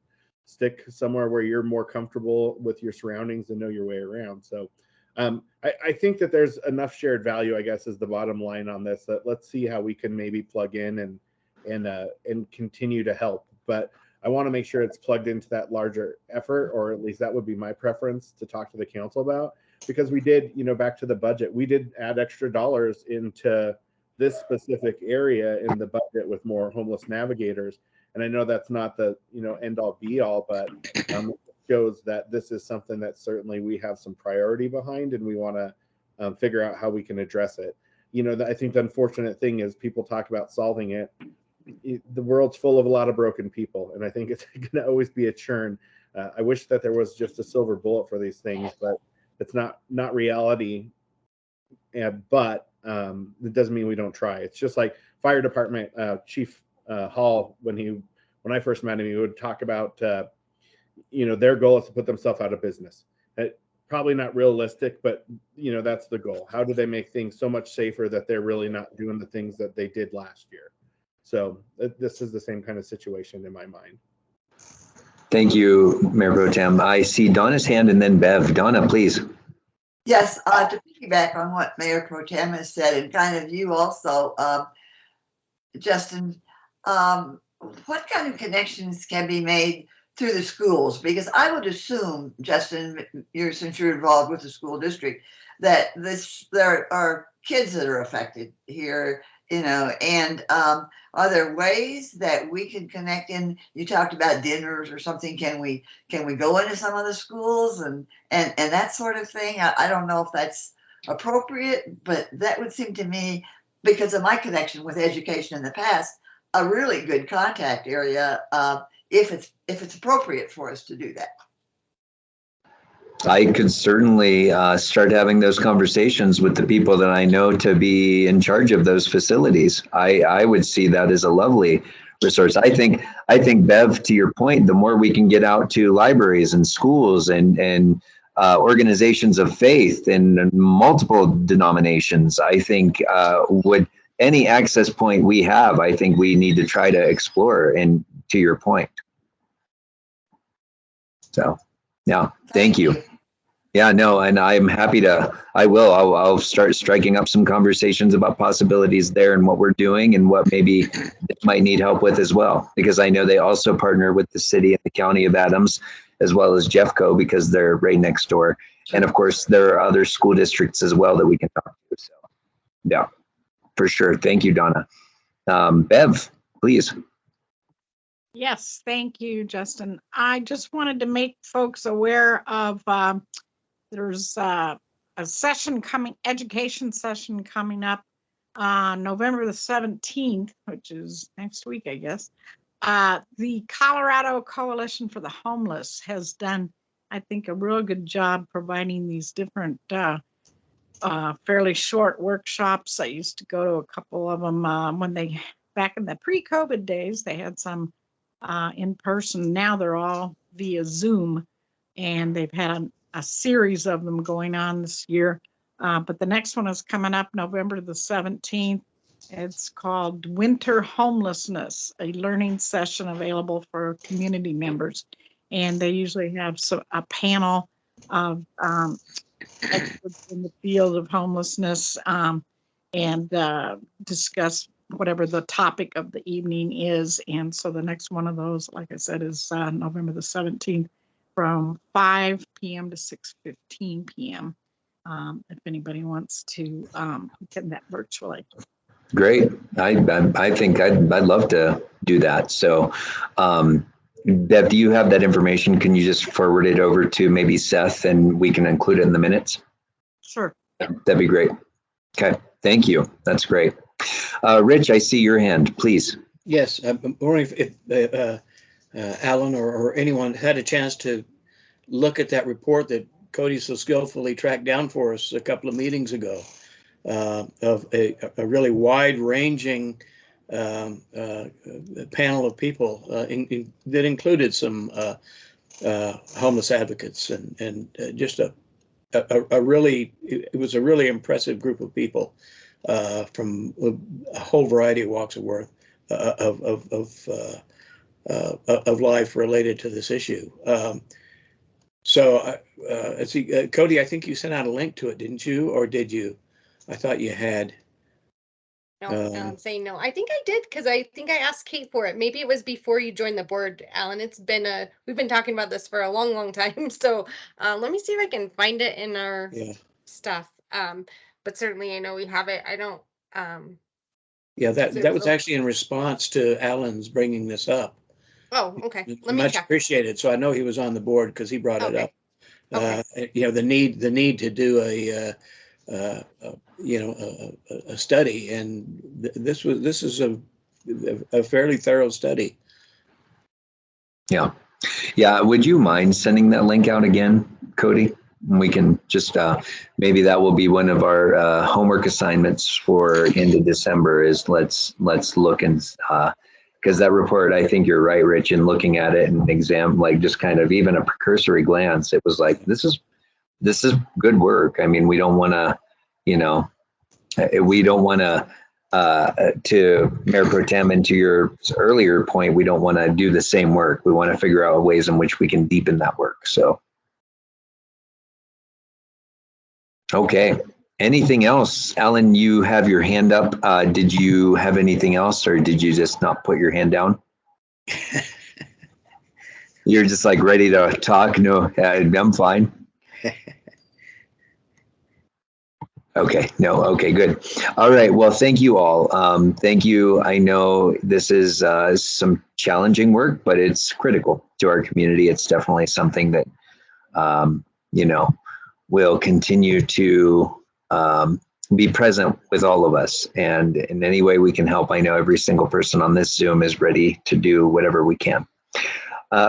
stick somewhere where you're more comfortable with your surroundings and know your way around. So I think that there's enough shared value, I guess, is the bottom line on this, that let's see how we can maybe plug in and continue to help. But I want to make sure it's plugged into that larger effort, or at least that would be my preference to talk to the council about, because we did, back to the budget, we did add extra dollars into this specific area in the budget with more homeless navigators. And I know that's not the, end all be all, but shows that this is something that certainly we have some priority behind, and we want to figure out how we can address it. I think the unfortunate thing is people talk about solving it. The world's full of a lot of broken people, and I think it's going to always be a churn. I wish that there was just a silver bullet for these things, but it's not reality. But it doesn't mean we don't try. It's just like fire department Chief Hall, when I first met him, he would talk about their goal is to put themselves out of business. Probably not realistic, but that's the goal. How do they make things so much safer that they're really not doing the things that they did last year? So this is the same kind of situation in my mind. Thank you, Mayor Pro Tem. I see Donna's hand and then Bev. Donna, please. Yes, to piggyback on what Mayor Pro Tem has said, and kind of you also, Justin, what kind of connections can be made through the schools? Because I would assume, Justin, since you're involved with the school district, that there are kids that are affected here, and are there ways that we can connect in? You talked about dinners or something. Can we go into some of the schools and that sort of thing? I don't know if that's appropriate, but that would seem to me, because of my connection with education in the past, a really good contact area if it's appropriate for us to do that. I could certainly start having those conversations with the people that I know to be in charge of those facilities. I would see that as a lovely resource. I think Bev, to your point, the more we can get out to libraries and schools and organizations of faith and multiple denominations, I think would any access point we have, I think we need to try to explore. And to your point. So, yeah, thank you. Yeah, no, and I'm happy to, I'll start striking up some conversations about possibilities there and what we're doing and what maybe they might need help with as well. Because I know they also partner with the city and the county of Adams, as well as Jeffco, because they're right next door. And of course, there are other school districts as well that we can talk to. So, yeah, for sure. Thank you, Donna. Bev, please. Yes, thank you, Justin. I just wanted to make folks aware of there's a education session coming up November the 17th, which is next week, I guess, the Colorado Coalition for the Homeless has done, I think, a real good job providing these different fairly short workshops. I used to go to a couple of them when they, back in the pre-COVID days, they had some in person. Now they're all via Zoom, and they've had a series of them going on this year. But the next one is coming up November the 17th. It's called Winter Homelessness, a learning session available for community members. And they usually have a panel of experts in the field of homelessness and discuss whatever the topic of the evening is. And so the next one of those, like I said, is November the 17th from 5 p.m. to 6:15 p.m. If anybody wants to attend that virtually. Great. I think I'd love to do that. So, Bev, do you have that information? Can you just forward it over to maybe Seth and we can include it in the minutes? Sure. That'd be great. Okay. Thank you. That's great. Rich, I see your hand, please. Yes, I'm wondering if Alan or anyone had a chance to look at that report that Cody so skillfully tracked down for us a couple of meetings ago of a really wide-ranging panel of people that included some homeless advocates and just a really, it was a really impressive group of people from a whole variety of walks of work of life related to this issue. So let's see, Cody, I think you sent out a link to it, didn't you? Or did you? I thought you had. No, I'm saying no. I think I did because I think I asked Kate for it. Maybe it was before you joined the board, Alan. It's been we've been talking about this for a long, long time. So let me see if I can find it in our stuff. But certainly I know we have it. I don't. Yeah, that was actually in response to Alan's bringing this up. Oh, okay. Let me much check. appreciated. So I know he was on the board because he brought it up. Okay. You know, the need to do a study, and this is a fairly thorough study. Yeah. Would you mind sending that link out again, Cody? We can just maybe that will be one of our homework assignments for into December. Is let's look and because that report, I think you're right, Rich, in looking at it and like just kind of even a cursory glance, it was like this is good work. I mean, we don't want to, to Mayor Pro Tem, and to your earlier point, we don't want to do the same work. We want to figure out ways in which we can deepen that work. So, okay. Anything else? Alan, you have your hand up. Did you have anything else, or did you just not put your hand down? You're just like ready to talk? No, I'm fine. Okay, no, okay, good. All right, well, thank you all. Thank you. I know this is some challenging work, but it's critical to our community. It's definitely something that, will continue to be present with all of us. And in any way we can help, I know every single person on this Zoom is ready to do whatever we can.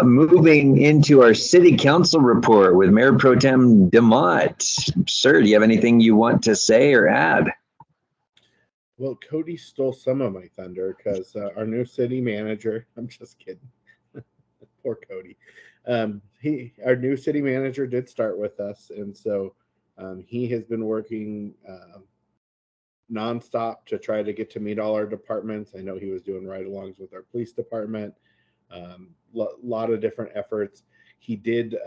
Moving into our city council report with Mayor Pro Tem DeMott. Sir, do you have anything you want to say or add? Well, Cody stole some of my thunder because our new city manager, I'm just kidding. Poor Cody. Our new city manager did start with us. And so he has been working nonstop to try to get to meet all our departments. I know he was doing ride-alongs with our police department. Lot of different efforts. He did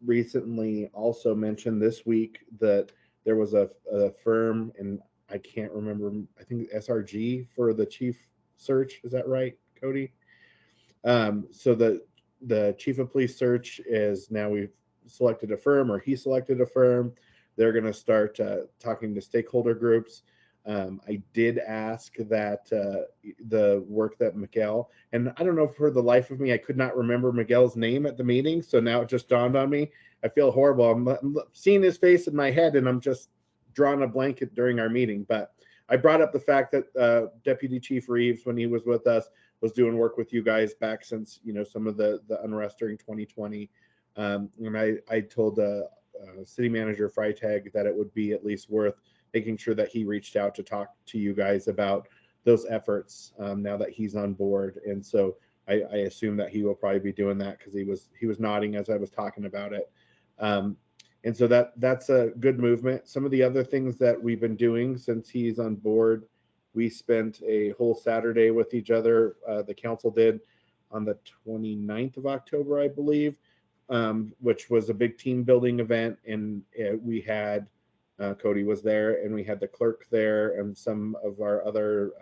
recently also mention this week that there was a firm, and I can't remember, I think SRG for the chief search. Is that right, Cody? So the chief of police search is now, we've selected a firm, or he selected a firm. They're going to start talking to stakeholder groups. I did ask that the work that Miguel, and I don't know, for the life of me, I could not remember Miguel's name at the meeting. So now it just dawned on me. I feel horrible. I'm seeing his face in my head and I'm just drawing a blanket during our meeting, but I brought up the fact that Deputy Chief Reeves, when he was with us, was doing work with you guys back since, you know, some of the unrest during 2020. And I told City Manager Freitag that it would be at least worth making sure that he reached out to talk to you guys about those efforts now that he's on board. And so I assume that he will probably be doing that, because he was nodding as I was talking about it. And so that's a good movement. Some of the other things that we've been doing since he's on board, we spent a whole Saturday with each other. The council did on the 29th of October, I believe, which was a big team building event. And we had Cody was there, and we had the clerk there, and some of our other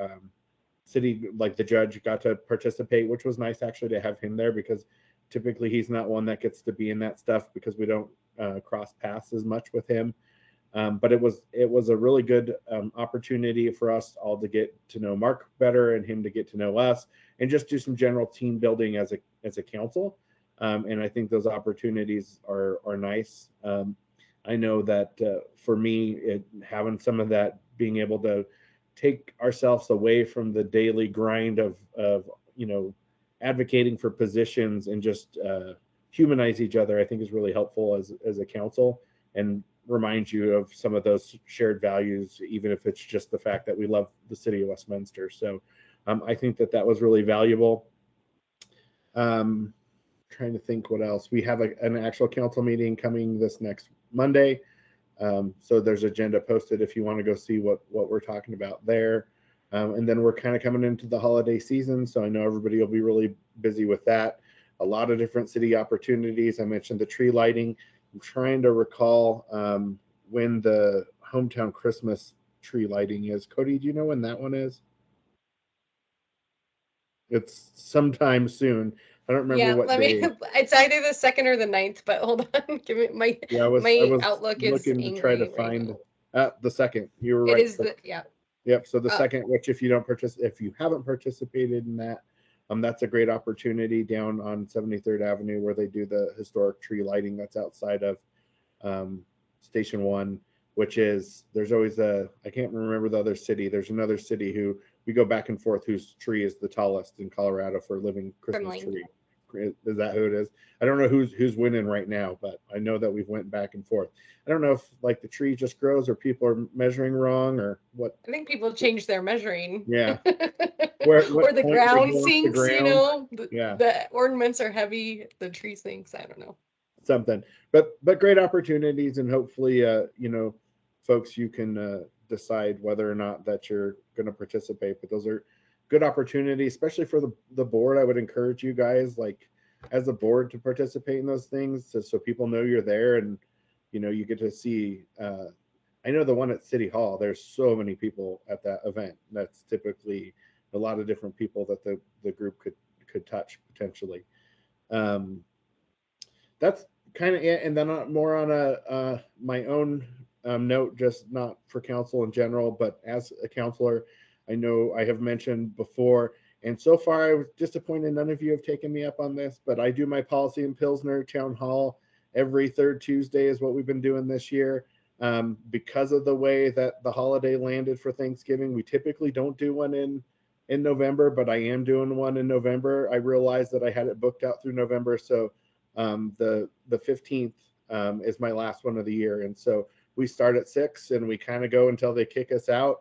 city, like the judge, got to participate, which was nice actually to have him there, because typically he's not one that gets to be in that stuff, because we don't cross paths as much with him. But it was a really good opportunity for us all to get to know Mark better, and him to get to know us, and just do some general team building as a council. And I think those opportunities are nice. I know that for me, having some of that, being able to take ourselves away from the daily grind of you know, advocating for positions, and just humanize each other, I think is really helpful as a council, and reminds you of some of those shared values, even if it's just the fact that we love the city of Westminster. So I think that was really valuable. Trying to think what else. We have an actual council meeting coming this next Monday. So there's agenda posted if you want to go see what we're talking about there. And then we're kind of coming into the holiday season, so I know everybody will be really busy with that. A lot of different city opportunities. I mentioned the tree lighting. I'm trying to recall when the hometown Christmas tree lighting is. Cody, do you know when that one is? It's sometime soon. I don't remember what day. It's either the 2nd or the 9th, but hold on. Give me my I was Outlook is looking to try to find the 2nd. You were right. It is yeah. Yep. So the 2nd, which if you haven't participated in that, that's a great opportunity down on 73rd Avenue, where they do the historic tree lighting that's outside of Station 1, which is, there's always I can't remember the other city. There's another city who we go back and forth, whose tree is the tallest in Colorado for living Christmas tree. Is that who it is? I don't know who's winning right now, but I know that we've went back and forth. I don't know if like the tree just grows, or people are measuring wrong, or what. I think people change their measuring. Yeah. Or the ground sinks, ground. you know. Yeah. The ornaments are heavy, the tree sinks. I don't know. Something, but great opportunities, and hopefully, you know, folks, you can decide whether or not that you're going to participate. But those are good opportunities, especially for the board. I would encourage you guys, like as a board, to participate in those things, so people know you're there, and you know, you get to see. I know the one at City Hall, there's so many people at that event. That's typically a lot of different people that the group could touch potentially. That's kind of it. And then more on my own note, just not for council in general, but as a counselor, I know I have mentioned before, and so far I was disappointed none of you have taken me up on this, but I do my policy in Pilsner Town Hall every 3rd Tuesday is what we've been doing this year. Because of the way that the holiday landed for Thanksgiving, we typically don't do one in November, but I am doing one in November. I realized that I had it booked out through November, so the 15th is my last one of the year, and so we start at 6 and we kind of go until they kick us out.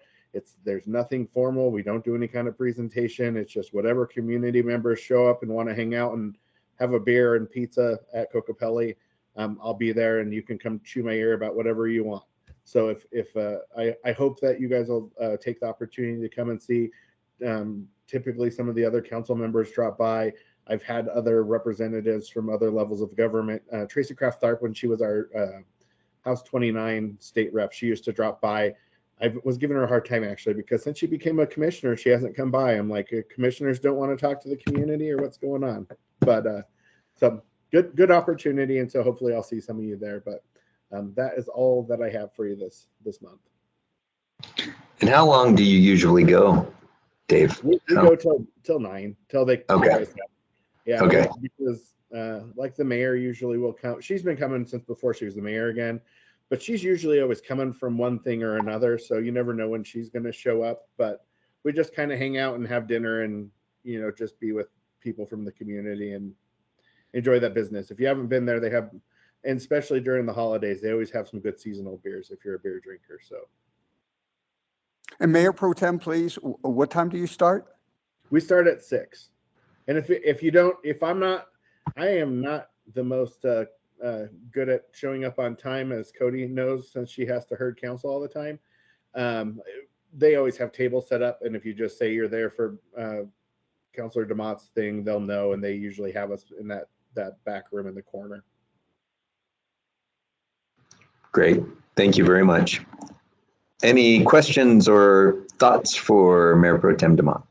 There's nothing formal. We don't do any kind of presentation. It's just whatever community members show up and want to hang out and have a beer and pizza at Cocopelli. I'll be there, and you can come chew my ear about whatever you want. So I hope that you guys will take the opportunity to come and see. Typically, some of the other council members drop by. I've had other representatives from other levels of government. Tracy Kraft Tharp, when she was our House 29 state rep, she used to drop by. I was giving her a hard time actually, because since she became a commissioner, she hasn't come by. I'm like, commissioners don't want to talk to the community, or what's going on? But so good opportunity, and so hopefully I'll see some of you there. But that is all that I have for you this month. And how long do you usually go, Dave? We go till 9, till they. Okay. Yeah. Okay. Because like the mayor usually will come. She's been coming since before she was the mayor again. but she's usually always coming from one thing or another, so you never know when she's going to show up. But we just kind of hang out and have dinner and, you know, just be with people from the community and enjoy that business. If you haven't been there, they have, and especially during the holidays, they always have some good seasonal beers if you're a beer drinker. So. And Mayor Pro Tem, please, what time do you start? We start at 6. And if you don't, if I'm not, I am not the most good at showing up on time, as Cody knows, since she has to herd council all the time. They always have tables set up, and if you just say you're there for Councilor DeMott's thing, they'll know, and they usually have us in that back room in the corner. Great, thank you very much. Any questions or thoughts for Mayor Pro Tem DeMott?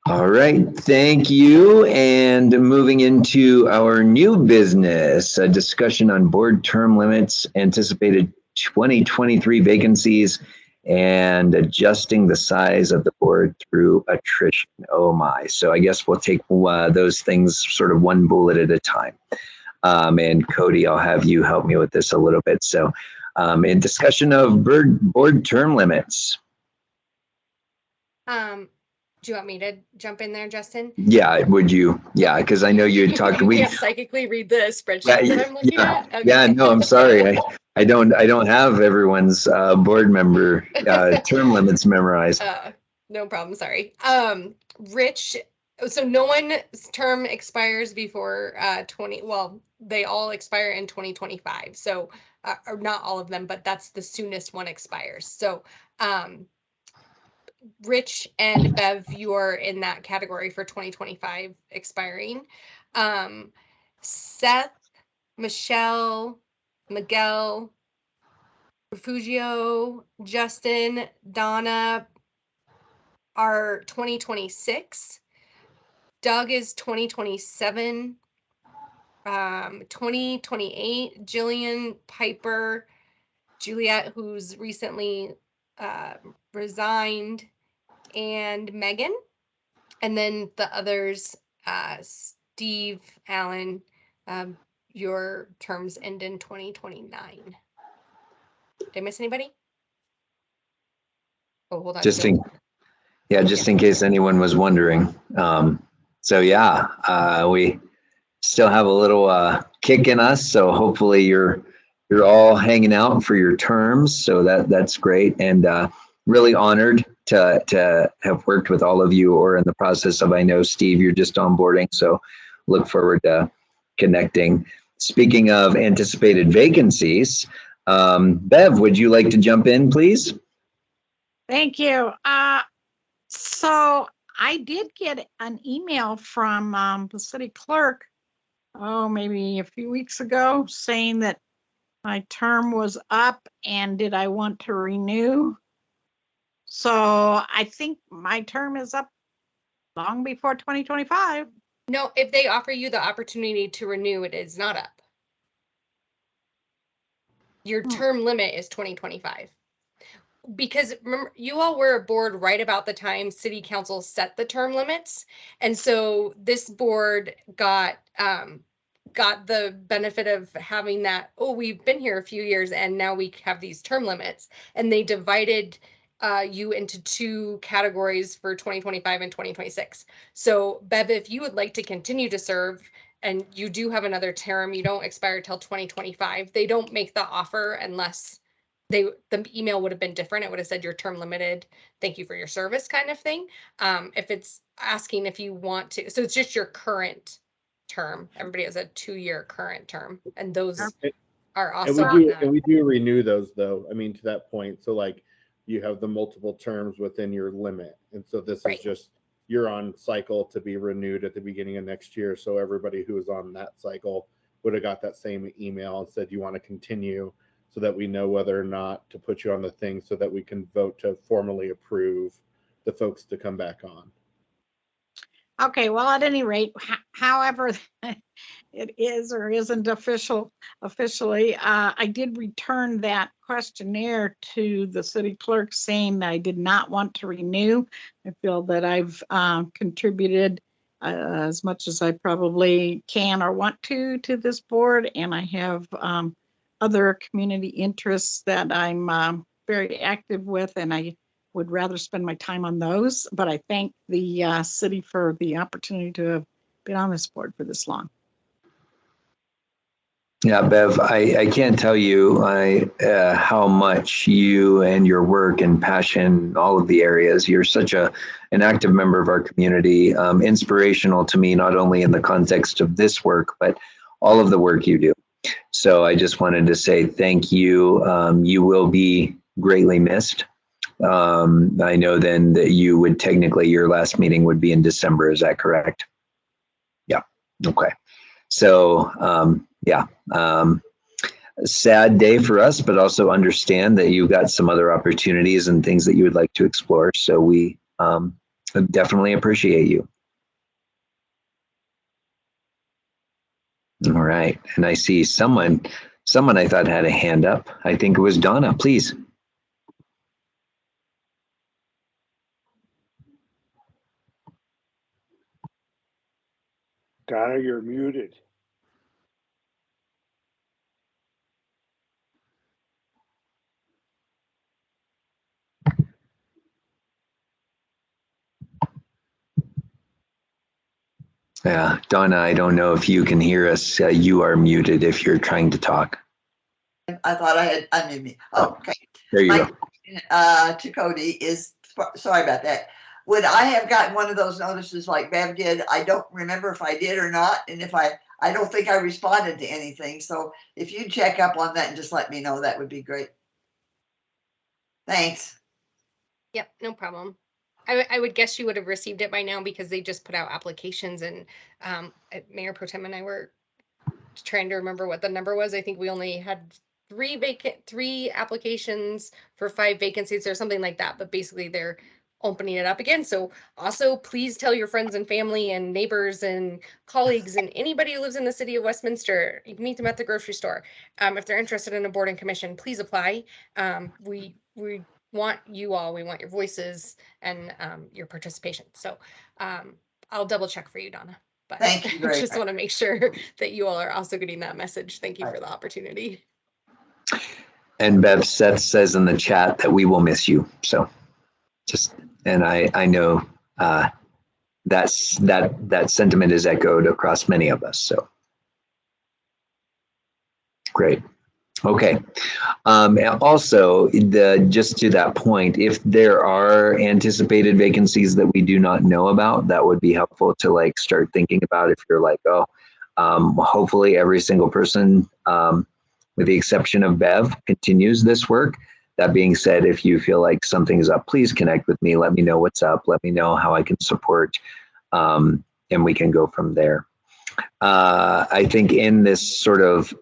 All right, thank you. And moving into our new business, a discussion on board term limits, anticipated 2023 vacancies, and adjusting the size of the board through attrition. Oh my, so I guess we'll take those things sort of one bullet at a time. And Cody, I'll have you help me with this a little bit. So in discussion of board term limits. Do you want me to jump in there, Justin? Yeah, would you? Yeah, because I know you had talked. You can't psychically read the spreadsheet that I'm looking at. Okay. Yeah, no, I'm sorry. I don't have everyone's board member term limits memorized. No problem. Sorry. Rich. So no one's term expires before 20. Well, they all expire in 2025. So, or not all of them, but that's the soonest one expires. So, Rich and Bev, you're in that category for 2025 expiring. Seth, Michelle, Miguel, Refugio, Justin, Donna are 2026. Doug is 2027. 2028, Jillian, Piper, Juliet, who's recently resigned, and Megan. And then the others, Steve, Allen, your terms end in 2029. Did I miss anybody? Oh, hold on. Just in case anyone was wondering. So yeah, we still have a little kick in us. So hopefully you're all hanging out for your terms. So that's great, and really honored to have worked with all of you, or in the process of, I know Steve, you're just onboarding. So look forward to connecting. Speaking of anticipated vacancies, Bev, would you like to jump in, please? Thank you. So I did get an email from the city clerk, maybe a few weeks ago, saying that my term was up and did I want to renew? So I think my term is up long before 2025. No, if they offer you the opportunity to renew, it is not up. Your term limit is 2025. Because remember, you all were aboard right about the time city council set the term limits. And so this board got the benefit of having that, we've been here a few years and now we have these term limits. And they divided you into two categories for 2025 and 2026. So Bev, if you would like to continue to serve and you do have another term, you don't expire till 2025, they don't make the offer unless the email would have been different. It would have said your term limited, thank you for your service, kind of thing. If it's asking if you want to, so it's just your current term. Everybody has a 2-year current term, and those are also. And we do renew those, though. I mean, to that point, so like you have the multiple terms within your limit, and so this is just you're on cycle to be renewed at the beginning of next year. So everybody who is on that cycle would have got that same email and said you want to continue, so that we know whether or not to put you on the thing, so that we can vote to formally approve the folks to come back on. Okay, well, at any rate, however it is or isn't officially, I did return that questionnaire to the city clerk saying that I did not want to renew. I feel that I've contributed as much as I probably can or want to this board, and I have other community interests that I'm very active with, and I would rather spend my time on those. But I thank the city for the opportunity to have been on this board for this long. Yeah, Bev, I can't tell you how much you and your work and passion, all of the areas, you're such an active member of our community, inspirational to me, not only in the context of this work, but all of the work you do. So I just wanted to say thank you. You will be greatly missed. I know then that you would technically, your last meeting would be in December. Is that correct? Yeah. Okay. So, yeah, sad day for us, but also understand that you've got some other opportunities and things that you would like to explore. So we definitely appreciate you. All right. And I see someone I thought had a hand up. I think it was Donna, please. Donna, you're muted. Yeah, Donna, I don't know if you can hear us. You are muted if you're trying to talk. I thought I had unmuted me. Oh, okay. There you go. My to Cody is, sorry about that. Would I have gotten one of those notices like Bev did? I don't remember if I did or not. And if I don't think I responded to anything. So if you check up on that and just let me know, that would be great. Thanks. Yep, no problem. I would guess you would have received it by now because they just put out applications, and Mayor Pro Tem and I were trying to remember what the number was. I think we only had 3 applications for 5 vacancies or something like that, but basically they're opening it up again. So also please tell your friends and family and neighbors and colleagues and anybody who lives in the city of Westminster, you can meet them at the grocery store. If they're interested in a board and commission, please apply. We want you all, we want your voices and your participation. So I'll double check for you, Donna. But thank you I just want to make sure that you all are also getting that message. Thank you for the opportunity. And Bev, Seth says in the chat that we will miss you. So and I know that sentiment is echoed across many of us. So great. Okay. Also, just to that point, if there are anticipated vacancies that we do not know about, that would be helpful to like start thinking about. If you're like, oh, hopefully every single person, with the exception of Bev, continues this work. That being said, if you feel like something's up, please connect with me. Let me know what's up. Let me know how I can support, and we can go from there. I think in this sort of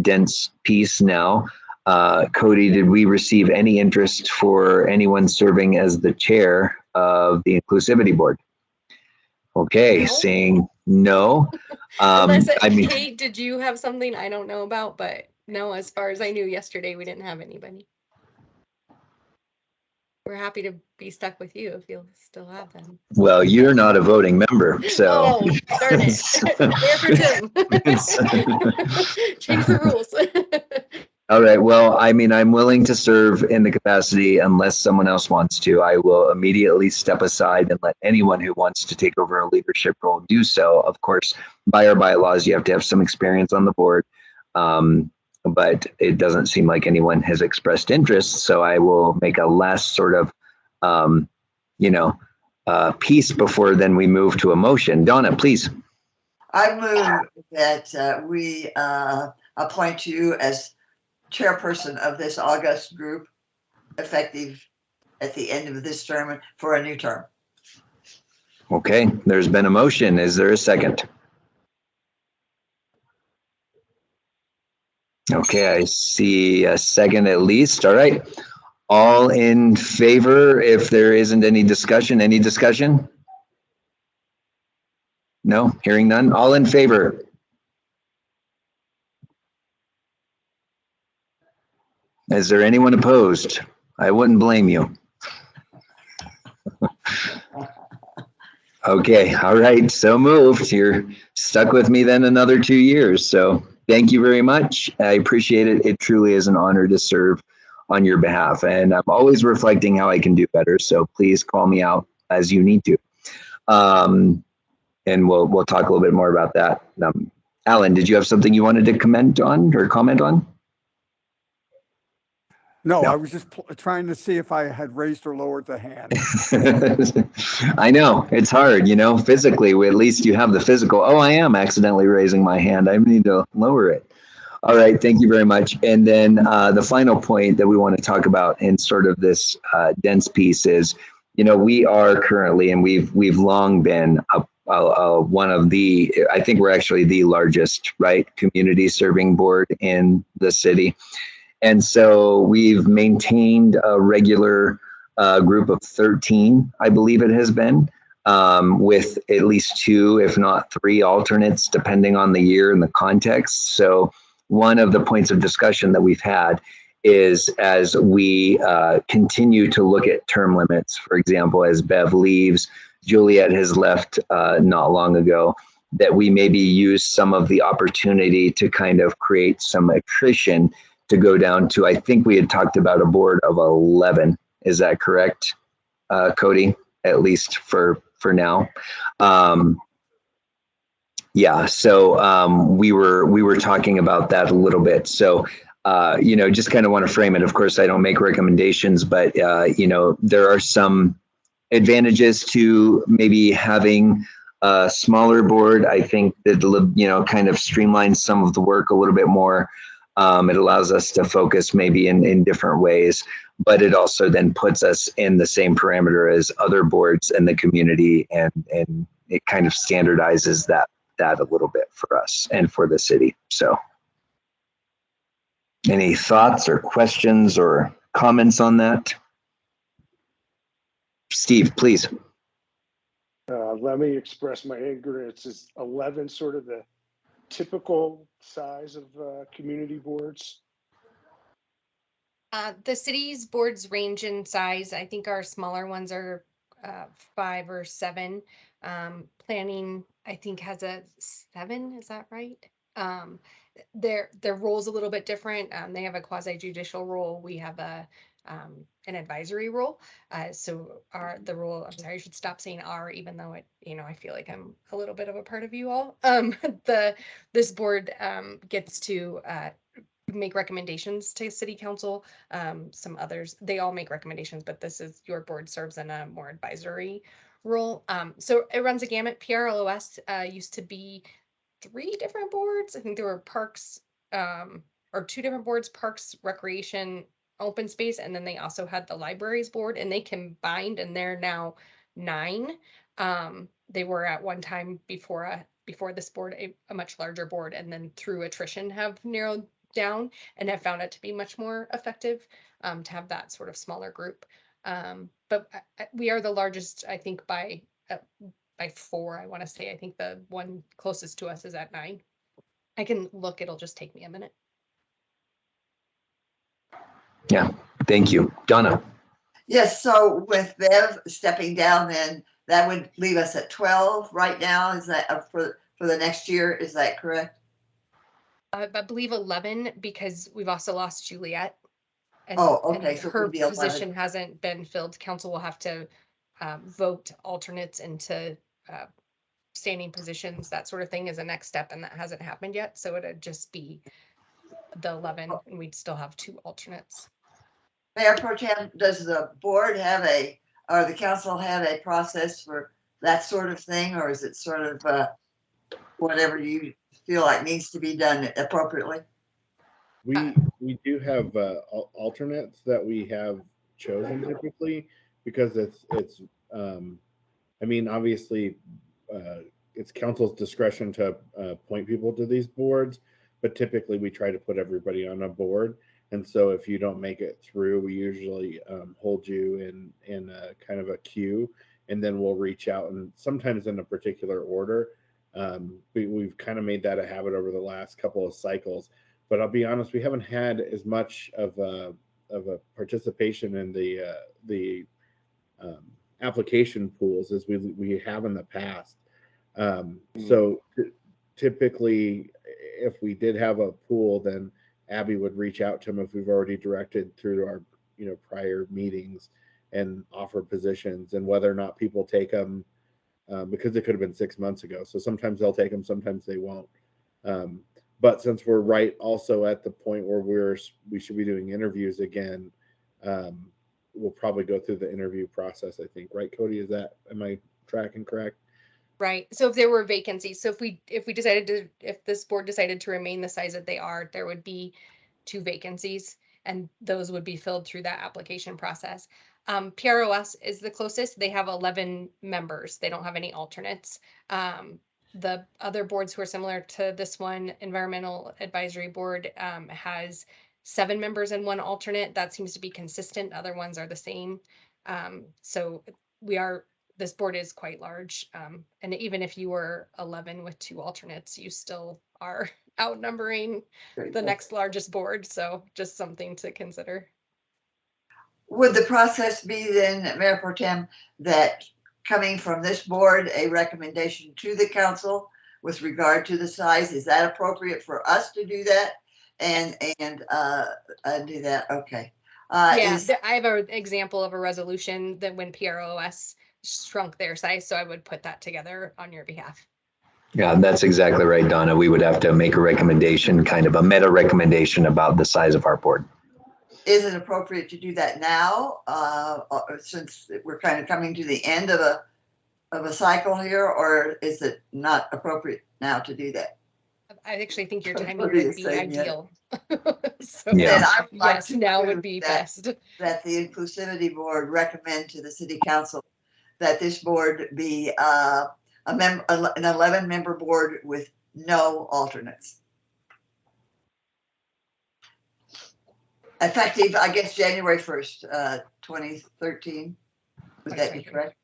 dense piece now, Cody, did we receive any interest for anyone serving as the chair of the Inclusivity Board? Okay, no. Saying no. Kate, did you have something I don't know about? But no, as far as I knew yesterday, we didn't have anybody. We're happy to be stuck with you if you'll still have them. Well, you're not a voting member, so. Oh, darn it. Mayor Pro Tem. Change the rules. All right. Well, I mean, I'm willing to serve in the capacity unless someone else wants to. I will immediately step aside and let anyone who wants to take over a leadership role do so. Of course, by our bylaws, you have to have some experience on the board. But it doesn't seem like anyone has expressed interest. So I will make a last sort of, piece before then we move to a motion. Donna, please. I move that we appoint you as chairperson of this August group, effective at the end of this term for a new term. Okay, there's been a motion. Is there a second? Okay, I see a second at least. All right. All in favor, if there isn't any discussion, No, hearing none. All in favor? Is there anyone opposed? I wouldn't blame you. Okay, all right, so moved. You're stuck with me then another 2 years. So thank you very much. I appreciate it. It truly is an honor to serve on your behalf. And I'm always reflecting how I can do better. So please call me out as you need to. And we'll talk a little bit more about that. Alan, did you have something you wanted to comment on or comment on? No, No. I was just trying to see if I had raised or lowered the hand. I know it's hard, physically, at least you have the physical. Oh, I am accidentally raising my hand. I need to lower it. All right. Thank you very much. And then the final point that we want to talk about in sort of this dense piece is, we are currently, and we've long been one of the, I think we're actually the largest, right, community serving board in the city. And so we've maintained a regular group of 13, I believe it has been, with at least 2, if not 3 alternates, depending on the year and the context. So one of the points of discussion that we've had is as we continue to look at term limits, for example, as Bev leaves, Juliet has left not long ago, that we maybe use some of the opportunity to kind of create some attrition to go down to, I think we had talked about a board of 11. Is that correct, Cody? At least for now. Yeah, so we were talking about that a little bit. So just kind of want to frame it. Of course, I don't make recommendations, but there are some advantages to maybe having a smaller board. I think that kind of streamlines some of the work a little bit more. It allows us to focus maybe in different ways, but it also then puts us in the same parameter as other boards in the community, and it kind of standardizes that a little bit for us and for the city. So any thoughts or questions or comments on that? Steve, please. Let me express my ignorance. Is 11 sort of the typical size of community boards? The city's boards range in size. I think our smaller ones are 5 or 7. Planning, I think, has a 7. Is that right? Their role's a little bit different. They have a quasi judicial role. We have an advisory role. So the role. I'm sorry, I should stop saying "our," even though it, I feel like I'm a little bit of a part of you all. This board gets to make recommendations to city council. Some others, they all make recommendations, but your board serves in a more advisory role. So it runs a gamut. PRLOS used to be 3 different boards. I think there were parks, or 2 different boards: parks, recreation, open space, and then they also had the libraries board, and they combined, and they're now 9. They were at one time before this board a much larger board, and then through attrition have narrowed down and have found it to be much more effective to have that sort of smaller group. But we are the largest, I think, by 4, I want to say. I think the one closest to us is at 9. I can look, it'll just take me a minute. Yeah, thank you. Donna. Yes, so with Bev stepping down, then that would leave us at 12 right now. Is that for the next year? Is that correct? I believe 11, because we've also lost Juliet. And, okay. and So her be 11. position hasn't been filled. Council will have to vote alternates into standing positions. That sort of thing is a next step, and that hasn't happened yet. So it'd just be the 11, and we'd still have 2 alternates. Mayor Pro Tem, does the board or the council have a process for that sort of thing, or is it sort of whatever you feel like needs to be done appropriately? We do have alternates that we have chosen typically, because it's I mean, obviously it's council's discretion to appoint people to these boards, but typically we try to put everybody on a board. And so if you don't make it through, we usually hold you in a kind of a queue, and then we'll reach out, and sometimes in a particular order. We've kind of made that a habit over the last couple of cycles. But I'll be honest, we haven't had as much of a participation in the application pools as we have in the past. So typically, if we did have a pool, then Abby would reach out to them if we've already directed through our prior meetings and offer positions, and whether or not people take them, because it could have been 6 months ago. So sometimes they'll take them, sometimes they won't. But since we're right also at the point where we should be doing interviews again, we'll probably go through the interview process, I think. Right, Cody? Am I tracking correct? Right. So if there were vacancies, so if this board decided to remain the size that they are, there would be 2 vacancies, and those would be filled through that application process. PROS is the closest. They have 11 members. They don't have any alternates. The other boards who are similar to this one, Environmental Advisory Board, has 7 members and 1 alternate. That seems to be consistent. Other ones are the same. So this board is quite large. And even if you were 11 with 2 alternates, you still are outnumbering the next largest board. So just something to consider. Would the process be then, Mayor Pro Tem, that coming from this board, a recommendation to the council with regard to the size, is that appropriate for us to do that? And do that? Okay. I have an example of a resolution that when PROS shrunk their size, so I would put that together on your behalf. Yeah, that's exactly right, Donna. We would have to make a recommendation, kind of a meta recommendation about the size of our board. Is it appropriate to do that now, since we're kind of coming to the end of a cycle here, or is it not appropriate now to do that? I actually think your timing would be ideal. So yeah. I would like yes, now would be best. That the Inclusivity Board recommend to the City Council that this board be an 11-member board with no alternates. Effective, I guess, January 1st, 2013. Would that be correct?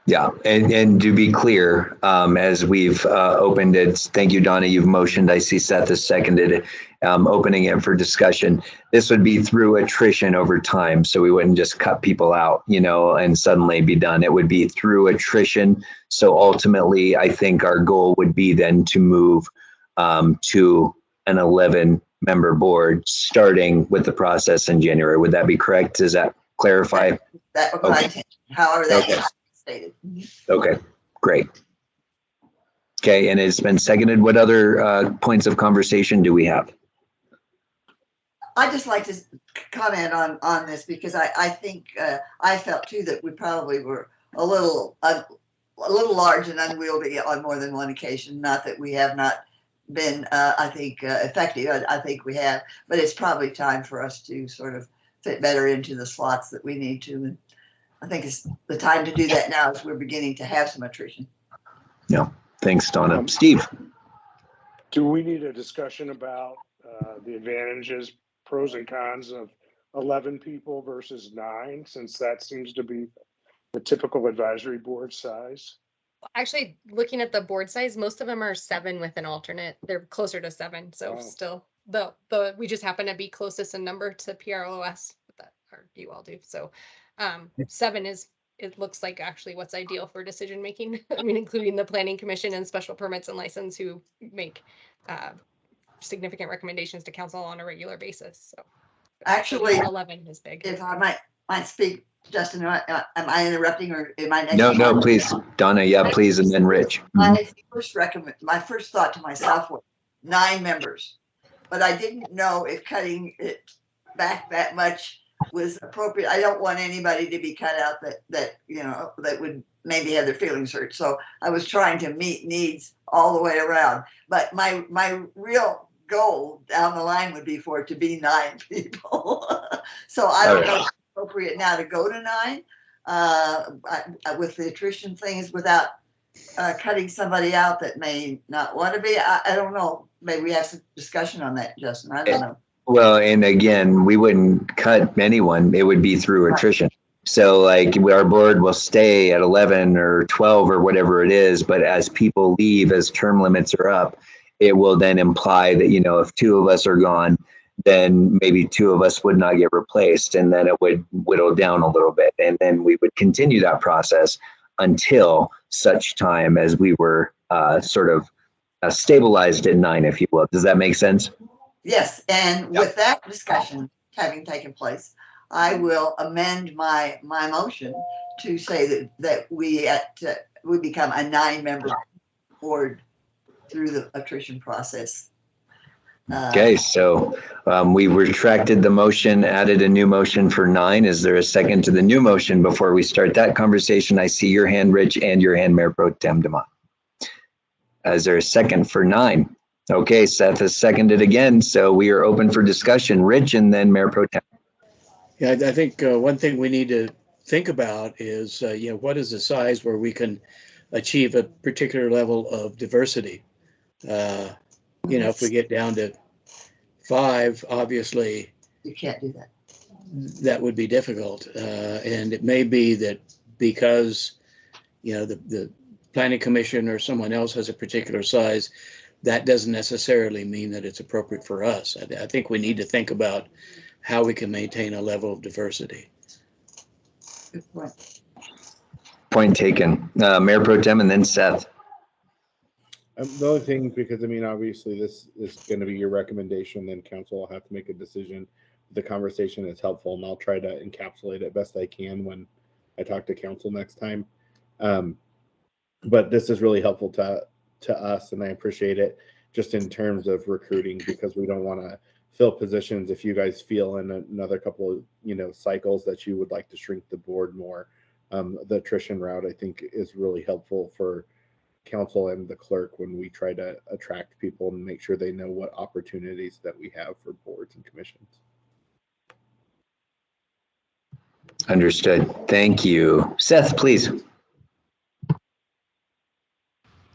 Yeah, and to be clear, as we've opened it, thank you, Donna, you've motioned, I see Seth has seconded, opening it for discussion. This would be through attrition over time, so we wouldn't just cut people out, and suddenly be done. It would be through attrition. So ultimately, I think our goal would be then to move to an 11-member board, starting with the process in January. Would that be correct? Does that clarify? That would be my intention. However, that is stated. Okay, great. Okay, and it's been seconded. What other points of conversation do we have? I'd just like to comment on this, because I think I felt too that we probably were a little large and unwieldy on more than one occasion. Not that we have not been, I think, effective. I think we have, but it's probably time for us to sort of fit better into the slots that we need to. And I think it's the time to do that now, as we're beginning to have some attrition. Yeah, thanks, Donna. Steve? Do we need a discussion about the advantages, pros and cons of 11 people versus 9, since that seems to be the typical advisory board size? Actually, looking at the board size, most of them are 7 with an alternate. They're closer to 7, so still, we just happen to be closest in number to PROS, or you all do. So 7 is, it looks like actually what's ideal for decision making. I mean, including the planning commission and special permits and license, who make significant recommendations to council on a regular basis. So actually, 11 is big. If I might speak, Justin, am I interrupting, or am I next? No, please, Donna. Yeah, please, and then Rich. My first thought to myself was 9 members, but I didn't know if cutting it back that much was appropriate. I don't want anybody to be cut out that would maybe have their feelings hurt. So I was trying to meet needs all the way around. But my real goal down the line would be for it to be 9 people. So I don't know if it's appropriate now to go to 9 with the attrition things, without cutting somebody out that may not want to be. I don't know. Maybe we have some discussion on that, Justin. I don't know. Well, and again, we wouldn't cut anyone. It would be through attrition. So like our board will stay at 11 or 12 or whatever it is. But as people leave, as term limits are up, it will then imply that, if 2 of us are gone, then maybe two of us would not get replaced, and then it would whittle down a little bit, and then we would continue that process until such time as we were sort of stabilized at 9, if you will. Does that make sense? Yes, and with that discussion having taken place, I will amend my motion to say that we become a 9-member board through the attrition process. Okay, so we retracted the motion, added a new motion for 9. Is there a second to the new motion before we start that conversation? I see your hand, Rich, and your hand, Mayor Pro Tem Demott. Is there a second for 9? Okay, Seth has seconded again, so we are open for discussion. Rich, and then Mayor Pro Tem. Yeah, I think one thing we need to think about is, what is the size where we can achieve a particular level of diversity? If we get down to 5, obviously you can't do that. That would be difficult, and it may be that because the planning commission or someone else has a particular size, that doesn't necessarily mean that it's appropriate for us. I think we need to think about how we can maintain a level of diversity. Good point. Point taken. Mayor Pro Tem and then Seth. The only thing, because obviously this is going to be your recommendation, then council will have to make a decision. The conversation is helpful, and I'll try to encapsulate it best I can when I talk to council next time. But this is really helpful to us, and I appreciate it just in terms of recruiting, because we don't want to fill positions if you guys feel in another couple of cycles that you would like to shrink the board more. The attrition route, I think, is really helpful for council and the clerk when we try to attract people and make sure they know what opportunities that we have for boards and commissions. Understood. Thank you. Seth, please.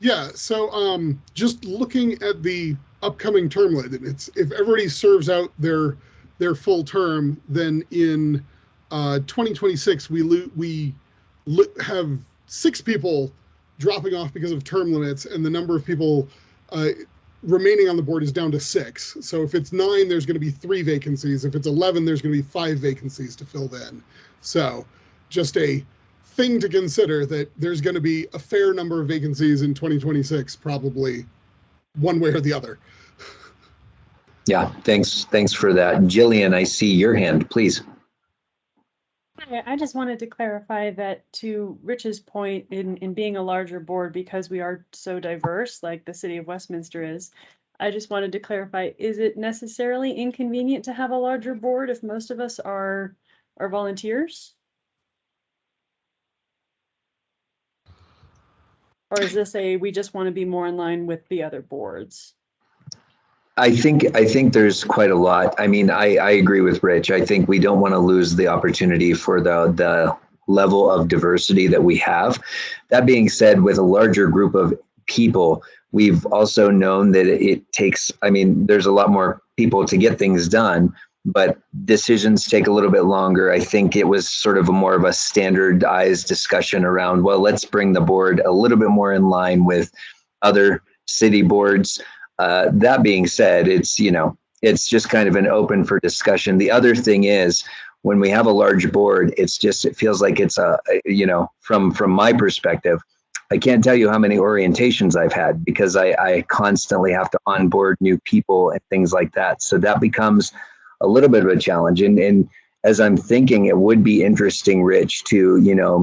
Yeah, so just looking at the upcoming term limits, if everybody serves out their full term, then in 2026 we have 6 people dropping off because of term limits, and the number of people remaining on the board is down to 6. So if it's 9, there's going to be 3 vacancies. If it's 11, there's going to be 5 vacancies to fill then. So just a thing to consider, that there's going to be a fair number of vacancies in 2026, probably one way or the other. Yeah, thanks for that. Jillian, I see your hand, please. I just wanted to clarify that, to Rich's point, in being a larger board, because we are so diverse, like the city of Westminster is, I just wanted to clarify, is it necessarily inconvenient to have a larger board if most of us are volunteers? Or is this we just want to be more in line with the other boards? I think there's quite a lot. I agree with Rich. I think we don't want to lose the opportunity for the level of diversity that we have. That being said, with a larger group of people, we've also known that it takes, there's a lot more people to get things done, but decisions take a little bit longer. I think it was sort of more of a standardized discussion around, well, let's bring the board a little bit more in line with other city boards. That being said, it's just kind of an open for discussion. The other thing is, when we have a large board, it feels like it's from my perspective, I can't tell you how many orientations I've had, because I constantly have to onboard new people and things like that. So that becomes a little bit of a challenge. And as I'm thinking, it would be interesting, Rich, to,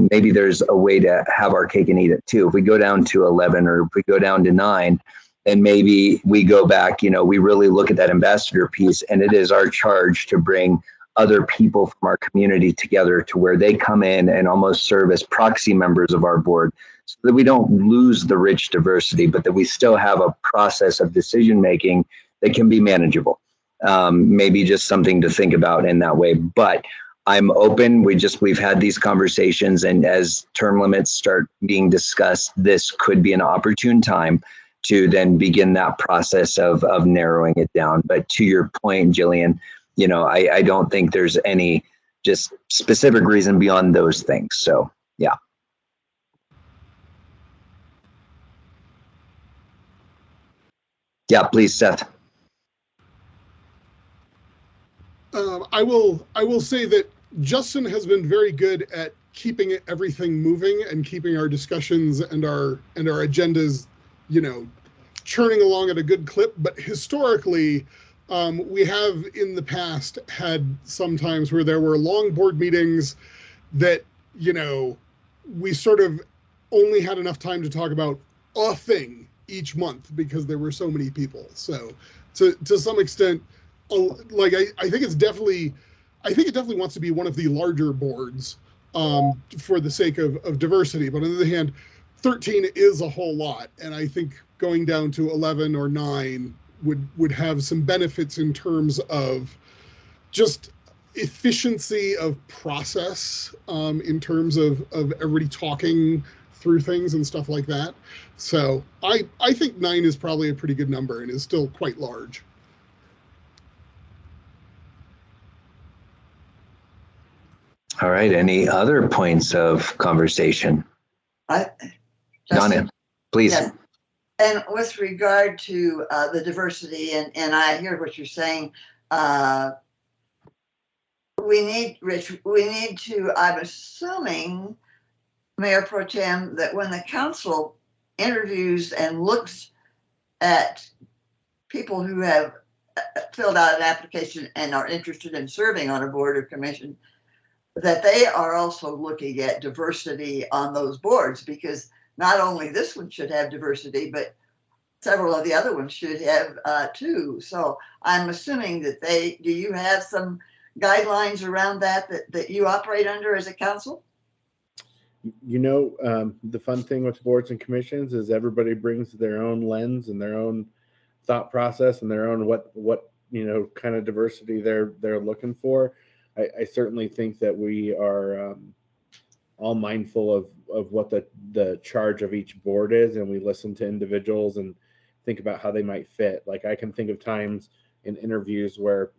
maybe there's a way to have our cake and eat it too. If we go down to 11, or if we go down to 9, and maybe we go back, we really look at that ambassador piece, and it is our charge to bring other people from our community together to where they come in and almost serve as proxy members of our board, so that we don't lose the rich diversity, but that we still have a process of decision making that can be manageable. Maybe just something to think about in that way. But I'm open. We've had these conversations, and as term limits start being discussed, this could be an opportune time to then begin that process of narrowing it down. But to your point, Jillian, I don't think there's any just specific reason beyond those things. So yeah. Yeah, please, Seth. I will say that Justin has been very good at keeping everything moving and keeping our discussions and our agendas, churning along at a good clip. But historically, we have in the past had some times where there were long board meetings that, we sort of only had enough time to talk about a thing each month because there were so many people. So to some extent, like I think it definitely wants to be one of the larger boards for the sake of diversity. But on the other hand, 13 is a whole lot. And I think going down to 11 or 9 would have some benefits in terms of just efficiency of process, in terms of everybody talking through things and stuff like that. So I think 9 is probably a pretty good number and is still quite large. All right. Any other points of conversation? Donna, please. Yes. And with regard to the diversity, and I hear what you're saying, we need to, I'm assuming, Mayor Pro Tem, that when the council interviews and looks at people who have filled out an application and are interested in serving on a board or commission, that they are also looking at diversity on those boards, because not only this one should have diversity, but several of the other ones should have too. So I'm assuming that do you have some guidelines around that you operate under as a council? The fun thing with boards and commissions is everybody brings their own lens and their own thought process and their own what kind of diversity they're looking for. I certainly think that we are all mindful of what the charge of each board is, and we listen to individuals and think about how they might fit. Like, I can think of times in interviews where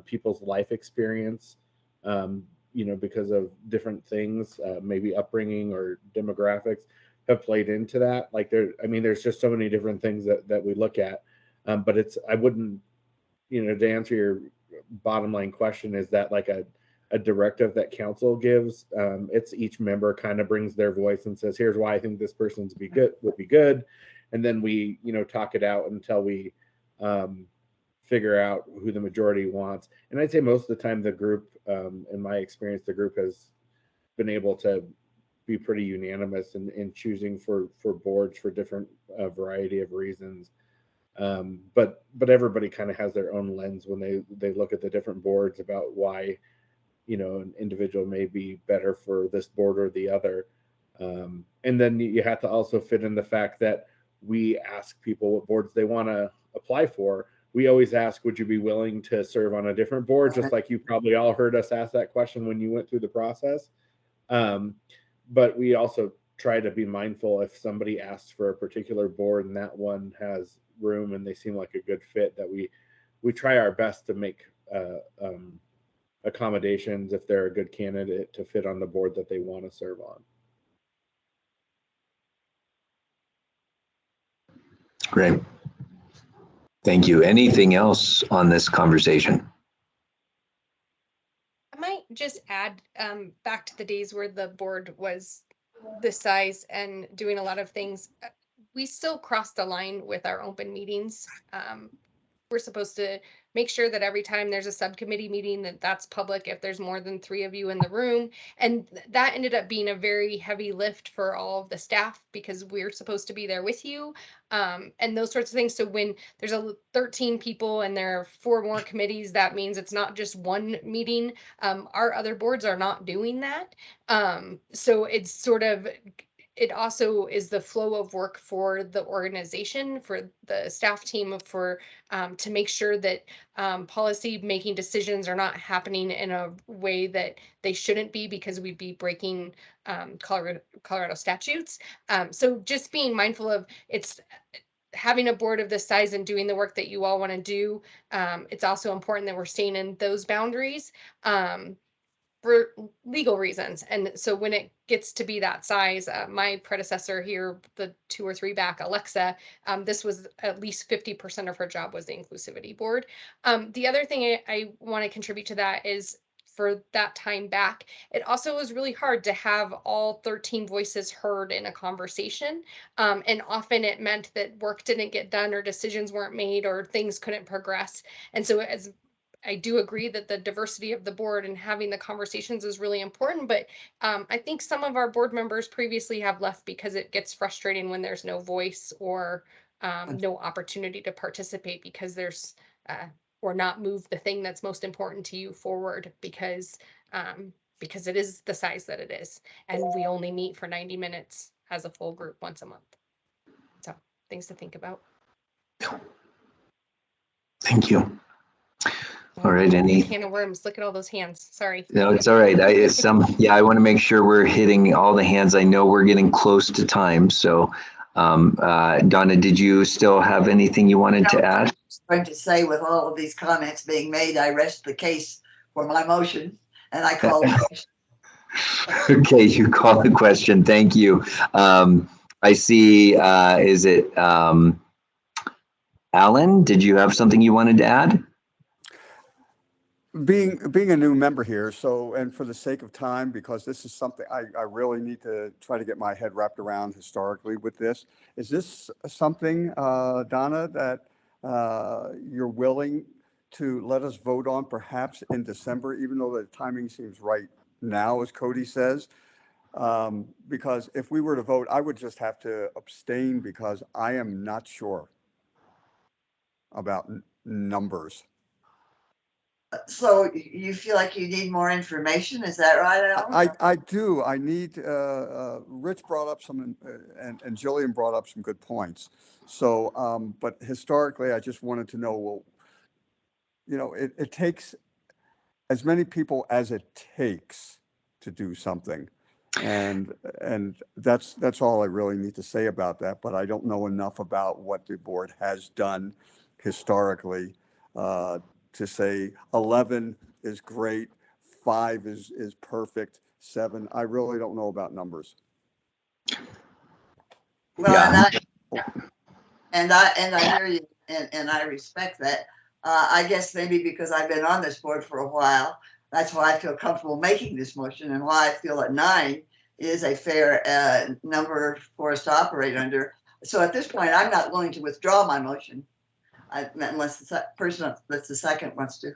people's life experience, because of different things, maybe upbringing or demographics, have played into that. Like, there's just so many different things that we look at. But I wouldn't, to answer your bottom line question, is that like a directive that council gives? It's each member kind of brings their voice and says, here's why I think this person's would be good. And then we, talk it out until we figure out who the majority wants. And I'd say most of the time the group, in my experience, the group has been able to be pretty unanimous in choosing for boards for different variety of reasons. But everybody kind of has their own lens when they look at the different boards about why, an individual may be better for this board or the other. And then you have to also fit in the fact that we ask people what boards they want to apply for. We always ask, would you be willing to serve on a different board? Just like you probably all heard us ask that question when you went through the process. But we also try to be mindful if somebody asks for a particular board and that one has room and they seem like a good fit, that we try our best to make accommodations if they're a good candidate to fit on the board that they want to serve on. Great. Thank you. Anything else on this conversation? I might just add back to the days where the board was this size and doing a lot of things. We still cross the line with our open meetings. We're supposed to make sure that every time there's a subcommittee meeting that's public if there's more than 3 of you in the room. And that ended up being a very heavy lift for all of the staff because we're supposed to be there with you, and those sorts of things. So when there's 13 people and there are 4 more committees, that means it's not just one meeting. Our other boards are not doing that. So it's sort of, it also is the flow of work for the organization, for the staff team, for to make sure that policy making decisions are not happening in a way that they shouldn't be, because we'd be breaking Colorado statutes. So just being mindful of having a board of this size and doing the work that you all want to do. It's also important that we're staying in those boundaries. for legal reasons. And so when it gets to be that size, my predecessor here, the 2 or 3 back, Alexa, this was at least 50% of her job was the inclusivity board. The other thing I want to contribute to that is for that time back, it also was really hard to have all 13 voices heard in a conversation. And often it meant that work didn't get done or decisions weren't made or things couldn't progress. And so as I do agree that the diversity of the board and having the conversations is really important, but I think some of our board members previously have left because it gets frustrating when there's no voice or no opportunity to participate because there's or not move the thing that's most important to you forward because it is the size that it is, and we only meet for 90 minutes as a full group once a month. So things to think about. Thank you. All right, any can of worms. Look at all those hands. Sorry. No, it's all right. I want to make sure we're hitting all the hands. I know we're getting close to time. So, Donna, did you still have anything you wanted to add? I was going to say, with all of these comments being made, I rest the case for my motion, and I call the question. Okay, you call the question. Thank you. I see. Is it Alan? Did you have something you wanted to add? Being a new member here, so, and for the sake of time, because this is something I really need to try to get my head wrapped around historically with this. Is this something, Donna, that you're willing to let us vote on perhaps in December, even though the timing seems right now, as Cody says? Because if we were to vote, I would just have to abstain because I am not sure about numbers. So you feel like you need more information? Is that right, Alan? I do. I need, Rich brought up some, and Jillian brought up some good points. So, but historically, I just wanted to know, well, you know, it takes as many people as it takes to do something. And that's all I really need to say about that. But I don't know enough about what the board has done historically to say 11 is great, 5 is perfect, 7. I really don't know about numbers. Well, Yeah. and I hear you, and I respect that. I guess maybe because I've been on this board for a while, that's why I feel comfortable making this motion, and why I feel that 9 is a fair number for us to operate under. So at this point, I'm not willing to withdraw my motion, unless the person that's the second wants to.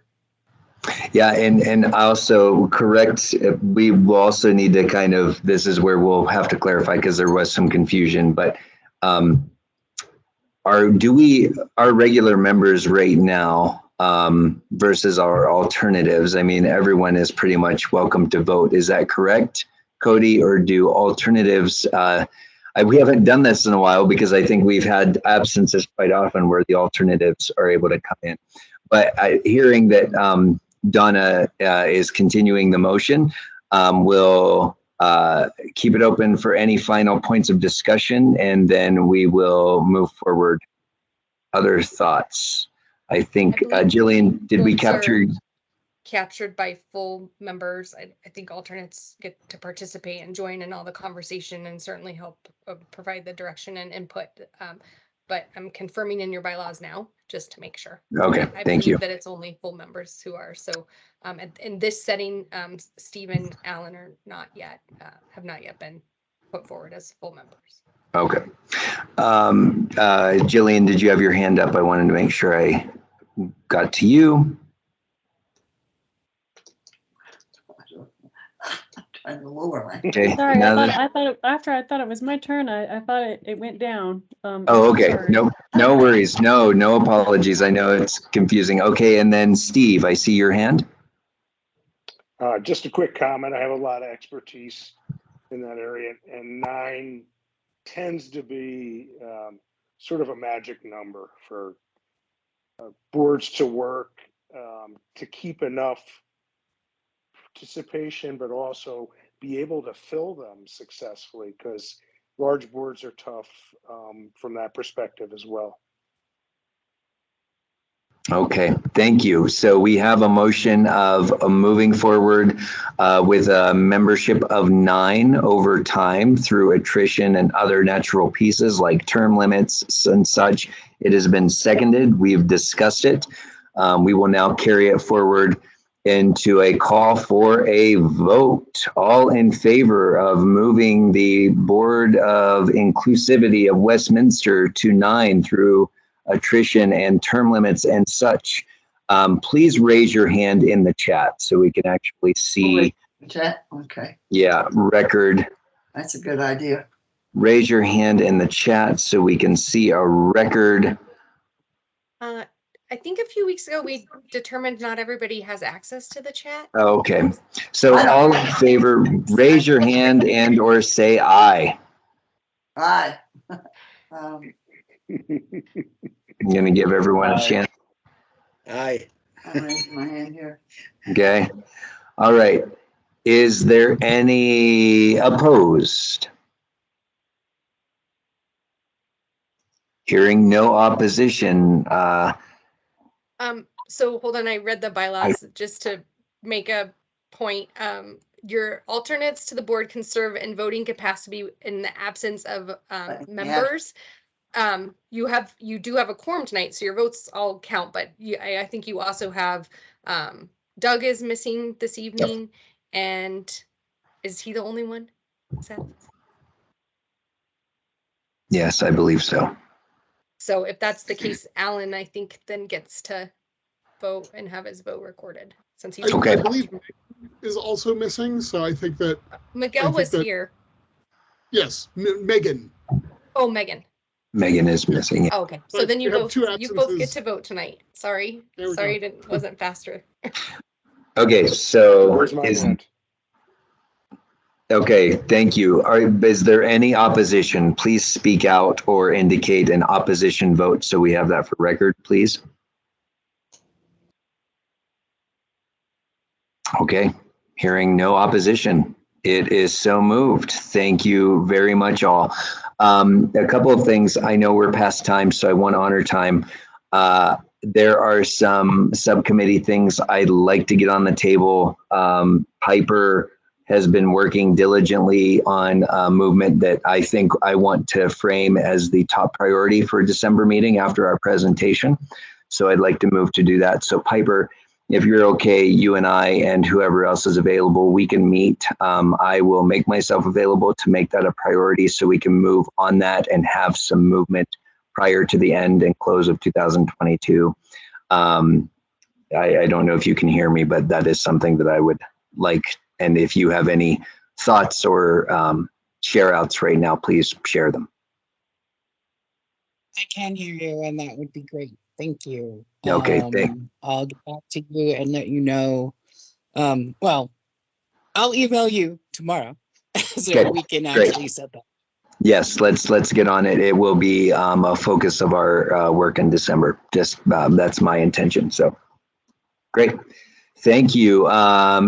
Yeah, and also correct, we will also need to kind of, this is where we'll have to clarify because there was some confusion, but our regular members right now versus our alternatives, I mean, everyone is pretty much welcome to vote. Is that correct, Cody? Or do alternatives, we haven't done this in a while because I think we've had absences quite often where the alternatives are able to come in. But hearing that Donna is continuing the motion, we'll keep it open for any final points of discussion, and then we will move forward. Other thoughts? I think, Jillian, did we capture? Captured by full members. I think alternates get to participate and join in all the conversation and certainly help provide the direction and input. But I'm confirming in your bylaws now, just to make sure. Okay, thank you. That it's only full members who are. So in this setting, Steve and Alan are not yet, have not yet been put forward as full members. Okay. Jillian, did you have your hand up? I wanted to make sure I got to you. Okay. Sorry, I thought it was my turn. I thought it went down. Oh, okay. No worries. No apologies. I know it's confusing. Okay, and then Steve, I see your hand. Just a quick comment. I have a lot of expertise in that area, and 9 tends to be sort of a magic number for boards to work, to keep enough participation, but also be able to fill them successfully, because large boards are tough from that perspective as well. Okay, thank you. So we have a motion of moving forward with a membership of 9 over time through attrition and other natural pieces like term limits and such. It has been seconded. We've discussed it. We will now carry it forward into a call for a vote. All in favor of moving the Board of Inclusivity of Westminster to 9 through attrition and term limits and such, please raise your hand in the chat so we can actually see. Chat, okay, Yeah, record. that's a good idea. Raise your hand in the chat so we can see a record. I think a few weeks ago we determined not everybody has access to the chat. Okay, so all in favor, raise your hand and or say aye. Aye. I'm going to give everyone a chance. Aye. I'm raising my hand here. Okay. All right. Is there any opposed? Hearing no opposition. So hold on, I read the bylaws just to make a point. Your alternates to the board can serve in voting capacity in the absence of members. You do have a quorum tonight, so your votes all count, but I think you also have Doug is missing this evening. And is he the only one, Seth? Yes, I believe so. So if that's the case, Alan, I think then gets to vote and have his vote recorded since he's okay. I believe is also missing, so I think that Miguel was here. Yes, Megan. Oh, Megan. Megan is missing. Oh, okay, so then you both get to vote tonight. Sorry, go. Wasn't faster. Okay, so Where's my hand? Okay, thank you. Is there any opposition? Please speak out or indicate an opposition vote so we have that for record, please. Okay, hearing no opposition. It is so moved. Thank you very much all. A couple of things. I know we're past time, so I want to honor time. There are some subcommittee things I'd like to get on the table. Piper has been working diligently on a movement that I think I want to frame as the top priority for December meeting after our presentation. So I'd like to move to do that. So Piper, if you're okay, you and I and whoever else is available, we can meet. I will make myself available to make that a priority so we can move on that and have some movement prior to the end and close of 2022. I don't know if you can hear me, but that is something that I would like. And if you have any thoughts or share outs right now, please share them. I can hear you, and that would be great. Thank you. Okay, I'll get back to you and let you know. Well, I'll email you tomorrow so we can actually set that. Yes, let's get on it. It will be a focus of our work in December. Just that's my intention. So great. Thank you.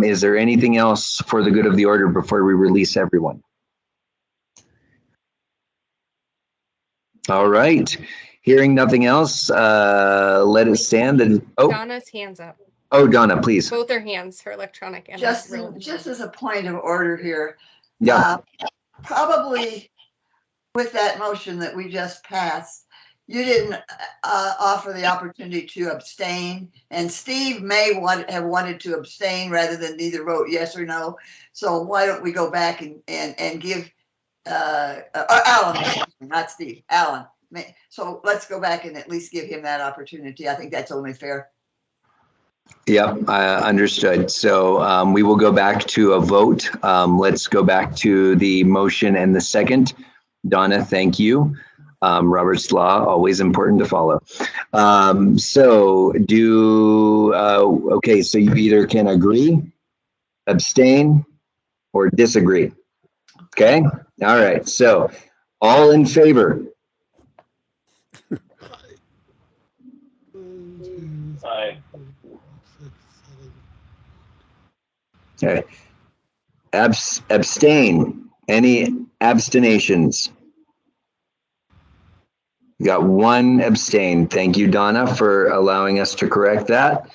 Is there anything else for the good of the order before we release everyone? All right. Hearing nothing else, let it stand. Donna's hands up. Oh, Donna, please. Both their hands, her electronic and Justin, just as a point of order here. Yeah. Probably with that motion that we just passed, you didn't offer the opportunity to abstain, and Steve may have wanted to abstain rather than either vote yes or no. So why don't we go back and give Alan, not Steve, Alan. So let's go back and at least give him that opportunity. I think that's only fair. Yep, understood. So we will go back to a vote. Let's go back to the motion and the second. Donna, thank you. Robert's law, always important to follow. So okay, so you either can agree, abstain, or disagree. Okay, all right, so all in favor? Aye. Okay. Abstain. Any abstentions? We got one abstain. Thank you, Donna, for allowing us to correct that.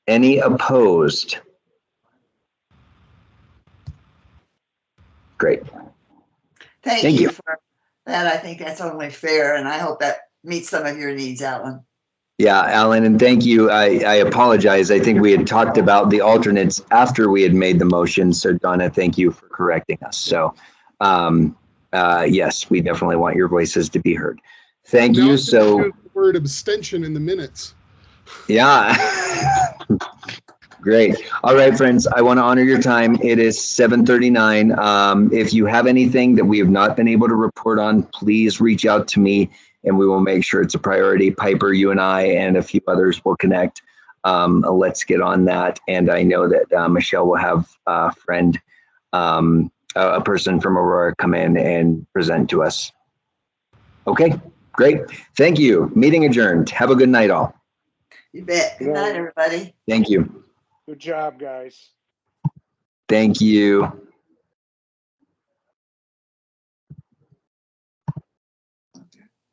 Any opposed? Great. Thank you for that. I think that's only fair, and I hope that meets some of your needs, Alan. Yeah, Alan, and thank you. I apologize. I think we had talked about the alternates after we had made the motion. So Donna, thank you for correcting us. So yes, we definitely want your voices to be heard. Thank you. So the word abstention in the minutes. Yeah. Great. All right, friends, I want to honor your time. It is 7:39. If you have anything that we have not been able to report on, please reach out to me and we will make sure it's a priority. Piper, you and I and a few others will connect. Let's get on that. And I know that Michelle will have a friend, a person from Aurora come in and present to us. Okay, great. Thank you. Meeting adjourned. Have a good night, all. You bet. Good night, everybody. Thank you. Good job, guys. Thank you.